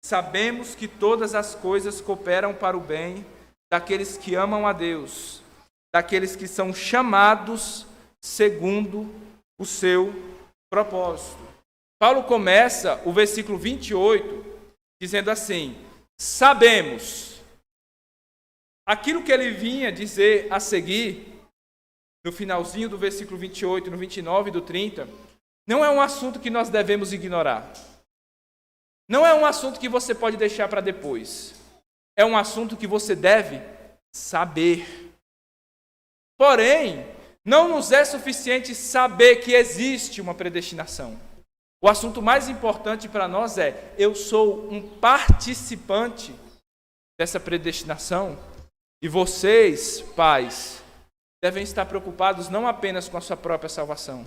Sabemos que todas as coisas cooperam para o bem daqueles que amam a Deus, daqueles que são chamados segundo o seu propósito. Paulo começa o versículo 28 dizendo assim: sabemos. Aquilo que ele vinha dizer a seguir, no finalzinho do versículo 28, no 29 e do 30, não é um assunto que nós devemos ignorar. Não é um assunto que você pode deixar para depois. É um assunto que você deve saber. Porém, não nos é suficiente saber que existe uma predestinação. O assunto mais importante para nós é: eu sou um participante dessa predestinação. E vocês, pais, devem estar preocupados não apenas com a sua própria salvação,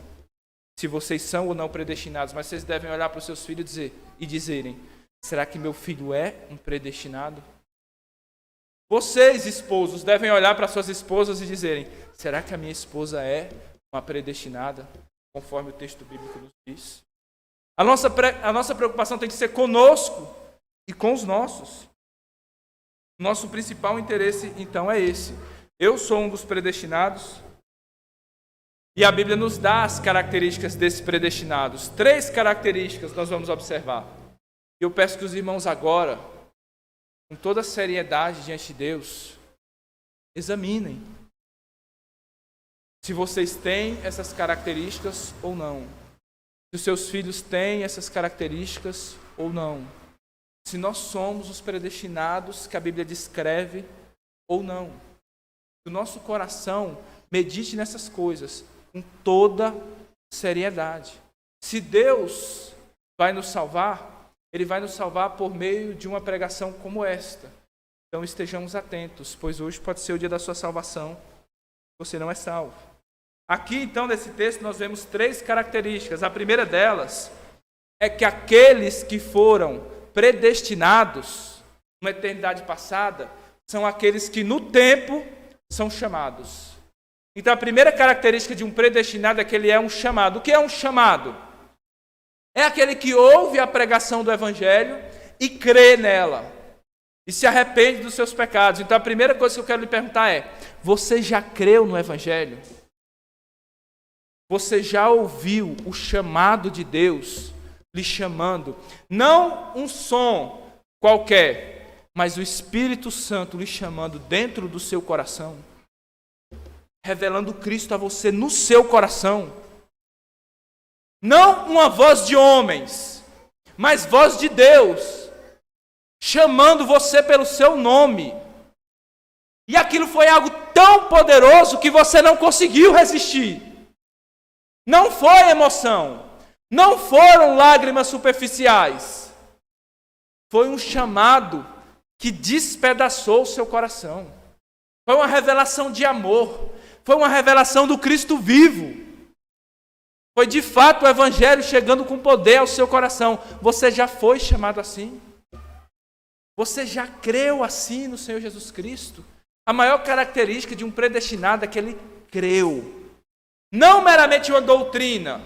se vocês são ou não predestinados, mas vocês devem olhar para os seus filhos e dizerem: será que meu filho é um predestinado? Vocês, esposos, devem olhar para suas esposas e dizerem: será que a minha esposa é uma predestinada, conforme o texto bíblico nos diz? A nossa preocupação tem que ser conosco e com os nossos. Nosso principal interesse, então, é esse. Eu sou um dos predestinados. E a Bíblia nos dá as características desses predestinados. 3 características nós vamos observar. E eu peço que os irmãos agora, com toda a seriedade diante de Deus, examinem se vocês têm essas características ou não. Se os seus filhos têm essas características ou não. Se nós somos os predestinados que a Bíblia descreve ou não. Que o nosso coração medite nessas coisas com toda seriedade. Se Deus vai nos salvar, Ele vai nos salvar por meio de uma pregação como esta. Então estejamos atentos, pois hoje pode ser o dia da sua salvação. Você não é salvo. Aqui, então, nesse texto, nós vemos 3 características. A primeira delas é que aqueles que foram predestinados numa eternidade passada são aqueles que no tempo são chamados. Então a primeira característica de um predestinado é que ele é um chamado. O que é um chamado? É aquele que ouve a pregação do Evangelho e crê nela e se arrepende dos seus pecados. Então a primeira coisa que eu quero lhe perguntar é: você já creu no Evangelho? Você já ouviu o chamado de Deus lhe chamando? Não um som qualquer, mas o Espírito Santo lhe chamando dentro do seu coração, revelando Cristo a você no seu coração. Não uma voz de homens, mas voz de Deus, chamando você pelo seu nome. E aquilo foi algo tão poderoso que você não conseguiu resistir. Não foi emoção. Não foram lágrimas superficiais. Foi um chamado que despedaçou o seu coração. Foi uma revelação de amor. Foi uma revelação do Cristo vivo. Foi de fato o Evangelho chegando com poder ao seu coração. Você já foi chamado assim? Você já creu assim no Senhor Jesus Cristo? A maior característica de um predestinado é que ele creu. Não meramente uma doutrina,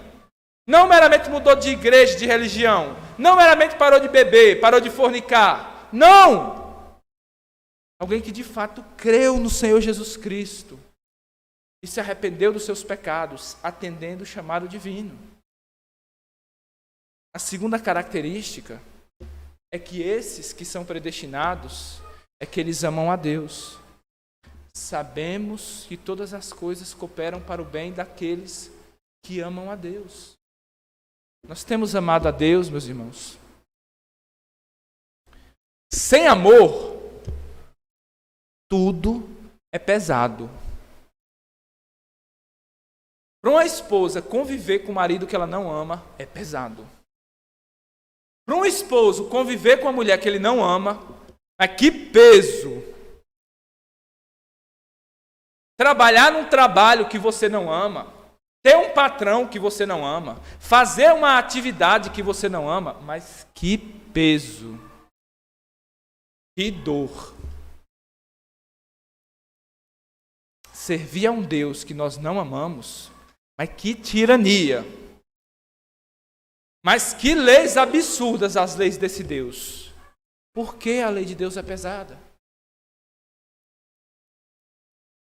Não meramente mudou de igreja, de religião. Não meramente parou de beber, parou de fornicar. Não! Alguém que de fato creu no Senhor Jesus Cristo e se arrependeu dos seus pecados, atendendo o chamado divino. A segunda característica é que esses que são predestinados é que eles amam a Deus. Sabemos que todas as coisas cooperam para o bem daqueles que amam a Deus. Nós temos amado a Deus, meus irmãos. Sem amor, tudo é pesado. Para uma esposa conviver com o marido que ela não ama é pesado. Para um esposo conviver com a mulher que ele não ama, mas que peso! Trabalhar num trabalho que você não ama, ter um patrão que você não ama, fazer uma atividade que você não ama, mas que peso! Que dor! Servir a um Deus que nós não amamos, mas que tirania! Mas que leis absurdas as leis desse Deus! Por que a lei de Deus é pesada?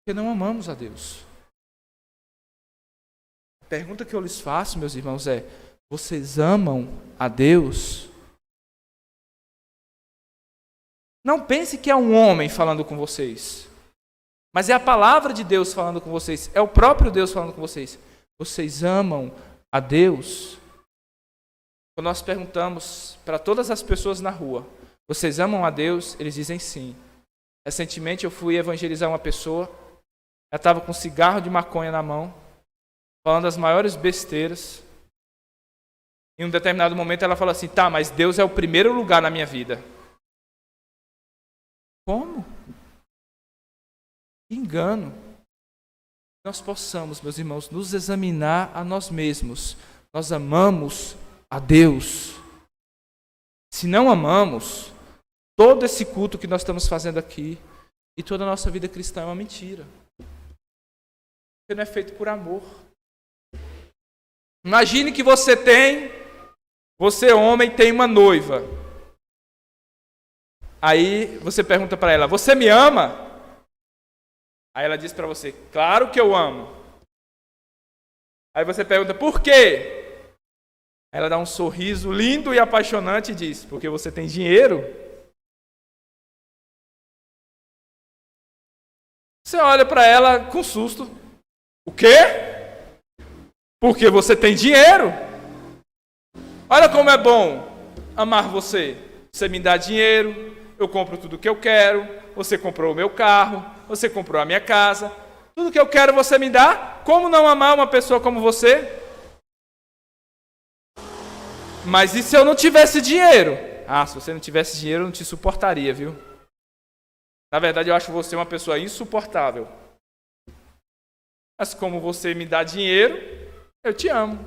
Porque não amamos a Deus. A pergunta que eu lhes faço, meus irmãos, é: vocês amam a Deus? Não pense que é um homem falando com vocês, mas é a palavra de Deus falando com vocês, é o próprio Deus falando com vocês. Vocês amam a Deus? Quando nós perguntamos para todas as pessoas na rua, vocês amam a Deus? Eles dizem sim. Recentemente eu fui evangelizar uma pessoa, ela estava com um cigarro de maconha na mão, falando as maiores besteiras. Em um determinado momento ela falou assim: tá, mas Deus é o primeiro lugar na minha vida. Como? Que engano. Nós possamos, meus irmãos, nos examinar a nós mesmos. Nós amamos a Deus. Se não amamos, todo esse culto que nós estamos fazendo aqui e toda a nossa vida cristã é uma mentira. Porque não é feito por amor. Imagine que você homem, tem uma noiva. Aí você pergunta para ela: você me ama? Aí ela diz para você: claro que eu amo. Aí você pergunta: por quê? Aí ela dá um sorriso lindo e apaixonante e diz: porque você tem dinheiro. Você olha para ela com susto. O quê? Porque você tem dinheiro. Olha como é bom amar você. Você me dá dinheiro, eu compro tudo o que eu quero, você comprou o meu carro, você comprou a minha casa, tudo que eu quero você me dá. Como não amar uma pessoa como você? Mas e se eu não tivesse dinheiro? Ah, se você não tivesse dinheiro eu não te suportaria, viu? Na verdade eu acho você uma pessoa insuportável. Mas como você me dá dinheiro, eu te amo.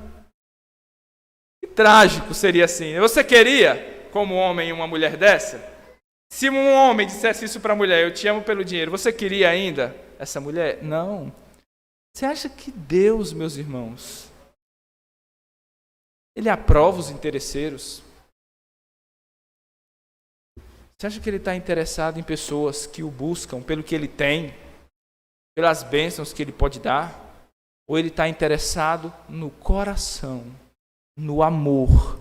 Que trágico seria assim. Você queria, como homem, uma mulher dessa? Se um homem dissesse isso para a mulher: eu te amo pelo dinheiro, você queria ainda essa mulher? Não. Você acha que Deus, meus irmãos, Ele aprova os interesseiros? Você acha que Ele está interessado em pessoas que o buscam pelo que Ele tem, pelas bênçãos que Ele pode dar? Ou Ele está interessado no coração, no amor?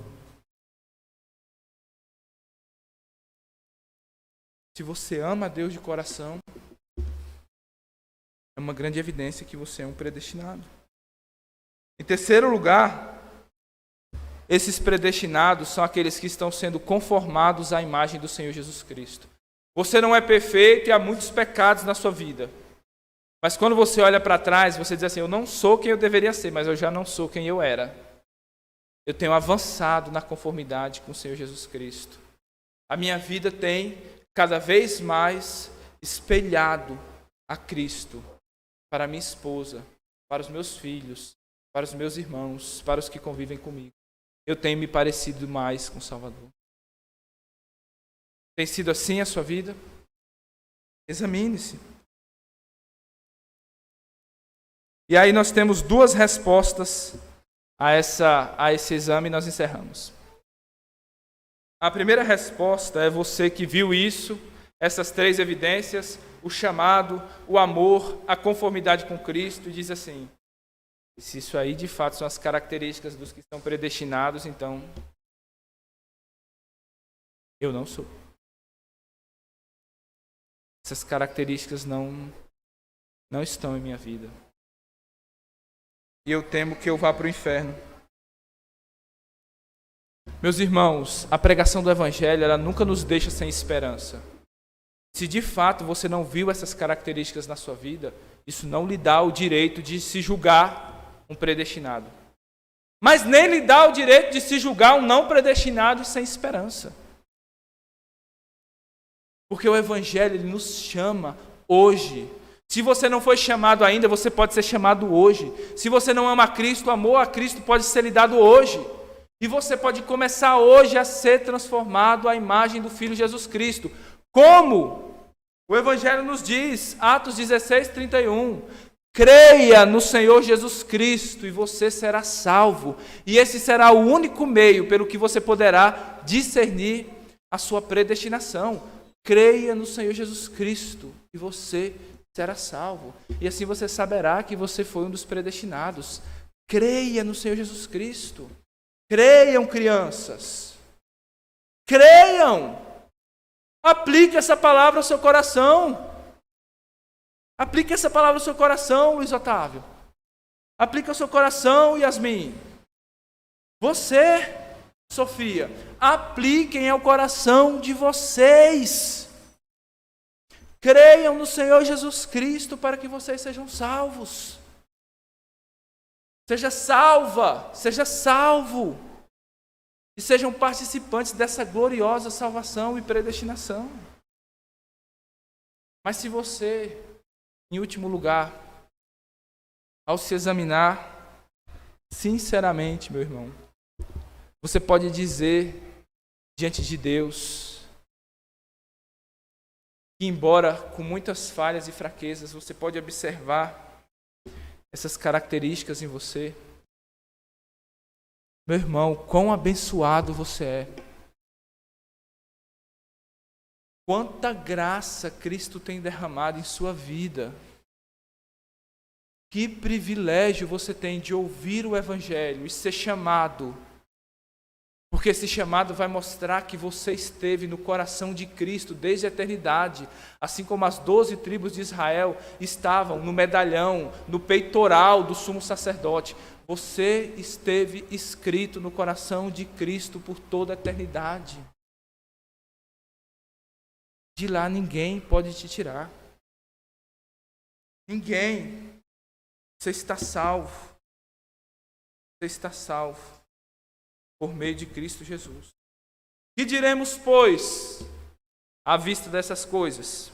Se você ama a Deus de coração, é uma grande evidência que você é um predestinado. Em terceiro lugar, esses predestinados são aqueles que estão sendo conformados à imagem do Senhor Jesus Cristo. Você não é perfeito e há muitos pecados na sua vida. Mas quando você olha para trás, você diz assim: eu não sou quem eu deveria ser, mas eu já não sou quem eu era. Eu tenho avançado na conformidade com o Senhor Jesus Cristo. A minha vida tem cada vez mais espelhado a Cristo para minha esposa, para os meus filhos, para os meus irmãos, para os que convivem comigo. Eu tenho me parecido mais com o Salvador. Tem sido assim a sua vida? Examine-se. E aí nós temos duas respostas a esse exame, nós encerramos. A primeira resposta é você que viu isso, essas três evidências, o chamado, o amor, a conformidade com Cristo, e diz assim: se isso aí de fato são as características dos que estão predestinados, então eu não sou. Essas características não estão em minha vida. E eu temo que eu vá para o inferno. Meus irmãos, a pregação do Evangelho, ela nunca nos deixa sem esperança. Se de fato você não viu essas características na sua vida, isso não lhe dá o direito de se julgar um predestinado. Mas nem lhe dá o direito de se julgar um não predestinado sem esperança. Porque o Evangelho ele nos chama hoje. Se você não foi chamado ainda, você pode ser chamado hoje. Se você não ama a Cristo, o amor a Cristo pode ser lhe dado hoje. E você pode começar hoje a ser transformado à imagem do Filho Jesus Cristo. Como? O Evangelho nos diz, Atos 16, 31. Creia no Senhor Jesus Cristo e você será salvo. E esse será o único meio pelo que você poderá discernir a sua predestinação. Creia no Senhor Jesus Cristo e você será salvo. E assim você saberá que você foi um dos predestinados. Creia no Senhor Jesus Cristo. Creiam, crianças. Creiam. Aplique essa palavra ao seu coração. Aplique essa palavra ao seu coração, Luiz Otávio. Aplique ao seu coração, Yasmin. Você, Sofia, apliquem ao coração de vocês. Creiam no Senhor Jesus Cristo para que vocês sejam salvos. Seja salva, seja salvo. E sejam participantes dessa gloriosa salvação e predestinação. Mas se você, em último lugar, ao se examinar, sinceramente, meu irmão, você pode dizer diante de Deus que, embora com muitas falhas e fraquezas, você pode observar essas características em você. Meu irmão, quão abençoado você é. Quanta graça Cristo tem derramado em sua vida. Que privilégio você tem de ouvir o Evangelho e ser chamado. Porque esse chamado vai mostrar que você esteve no coração de Cristo desde a eternidade. Assim como as 12 tribos de Israel estavam no medalhão, no peitoral do sumo sacerdote. Você esteve escrito no coração de Cristo por toda a eternidade. De lá ninguém pode te tirar. Ninguém. Você está salvo. Você está salvo por meio de Cristo Jesus. Que diremos, pois, à vista dessas coisas?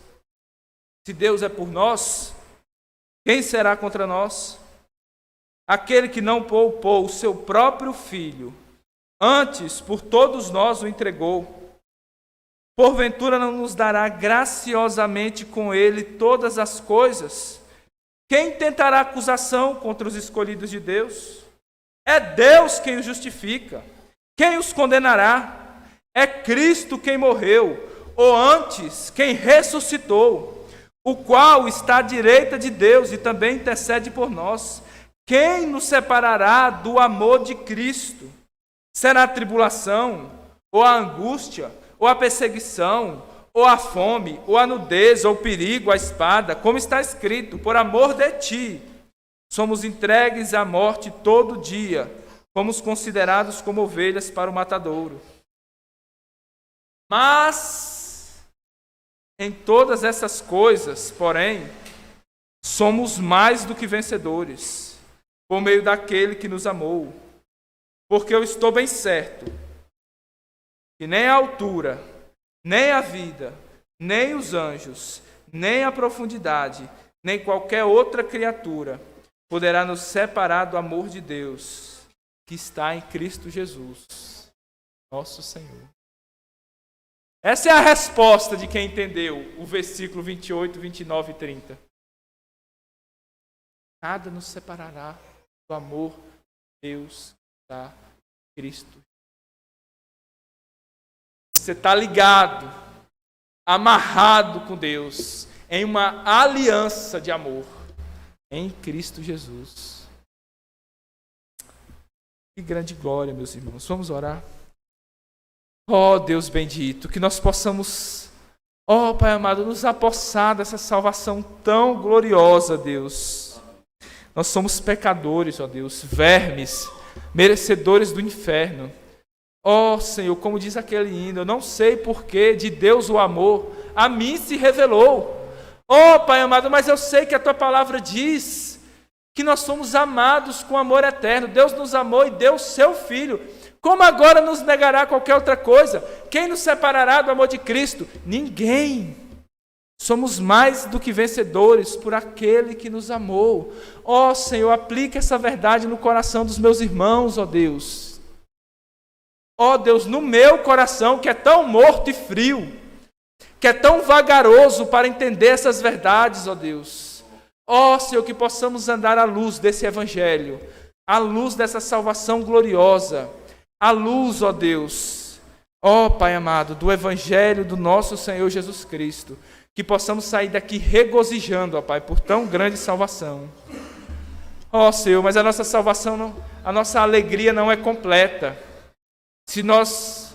Se Deus é por nós, quem será contra nós? Aquele que não poupou o seu próprio filho, antes por todos nós o entregou, porventura não nos dará graciosamente com ele todas as coisas? Quem tentará acusação contra os escolhidos de Deus? É Deus quem os justifica. Quem os condenará? É Cristo quem morreu, ou antes, quem ressuscitou, o qual está à direita de Deus e também intercede por nós. Quem nos separará do amor de Cristo? Será a tribulação, ou a angústia, ou a perseguição, ou a fome, ou a nudez, ou o perigo, a espada, como está escrito, por amor de ti, somos entregues à morte todo dia, fomos considerados como ovelhas para o matadouro. Mas, em todas essas coisas, porém, somos mais do que vencedores, por meio daquele que nos amou. Porque eu estou bem certo que nem a altura, nem a vida, nem os anjos, nem a profundidade, nem qualquer outra criatura poderá nos separar do amor de Deus que está em Cristo Jesus, nosso Senhor. Essa é a resposta de quem entendeu o versículo 28, 29 e 30. Nada nos separará do amor de Deus está em Cristo. Você está ligado, amarrado com Deus, em uma aliança de amor, em Cristo Jesus. Que grande glória, meus irmãos. Vamos orar. Ó Deus bendito, que nós possamos, ó Pai amado, nos apossar dessa salvação tão gloriosa, Deus. Nós somos pecadores, ó Deus, vermes, merecedores do inferno. Ó Senhor, como diz aquele hino, eu não sei porquê, de Deus o amor a mim se revelou. Ó Pai amado, mas eu sei que a Tua palavra diz que nós somos amados com amor eterno. Deus nos amou e deu o Seu Filho. Como agora nos negará qualquer outra coisa? Quem nos separará do amor de Cristo? Ninguém. Somos mais do que vencedores por aquele que nos amou. Ó Senhor, aplica essa verdade no coração dos meus irmãos, ó Deus. Ó Deus, no meu coração, que é tão morto e frio, que é tão vagaroso para entender essas verdades, ó Deus. Ó Senhor, que possamos andar à luz desse Evangelho, à luz dessa salvação gloriosa, à luz, ó Deus, ó Pai amado, do Evangelho do nosso Senhor Jesus Cristo, que possamos sair daqui regozijando, ó Pai, por tão grande salvação. Ó Senhor, mas a nossa salvação, a nossa alegria não é completa se nós,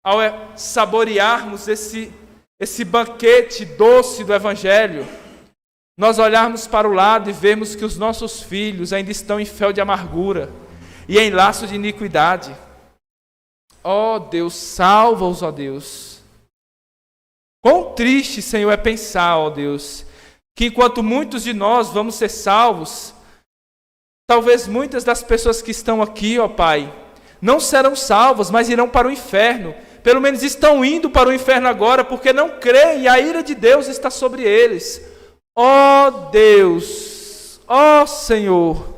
ao saborearmos esse banquete doce do Evangelho, nós olharmos para o lado e vermos que os nossos filhos ainda estão em fel de amargura e em laço de iniquidade. Ó Deus, salva-os, ó Deus. Quão triste, Senhor, é pensar, ó Deus, que enquanto muitos de nós vamos ser salvos, talvez muitas das pessoas que estão aqui, ó Pai, não serão salvas, mas irão para o inferno. Pelo menos estão indo para o inferno agora, porque não creem e a ira de Deus está sobre eles. Ó Deus, ó Senhor,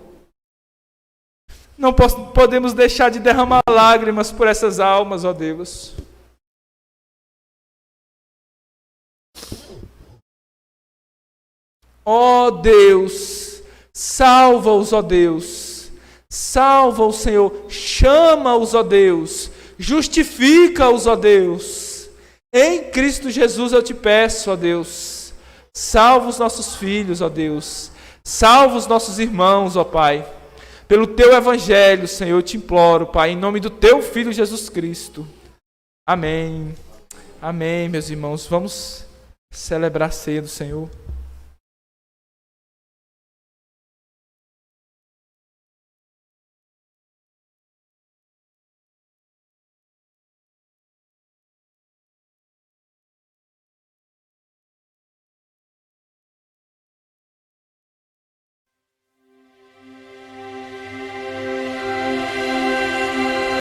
não podemos deixar de derramar lágrimas por essas almas, ó Deus. Ó Deus, salva-os, ó Deus. Salva-os, Senhor, chama-os, ó Deus, justifica-os, ó Deus. Em Cristo Jesus eu te peço, ó Deus, salva os nossos filhos, ó Deus, salva os nossos irmãos, ó Pai. Pelo Teu Evangelho, Senhor, eu te imploro, Pai, em nome do Teu Filho Jesus Cristo. Amém. Amém, meus irmãos. Vamos celebrar a ceia do Senhor.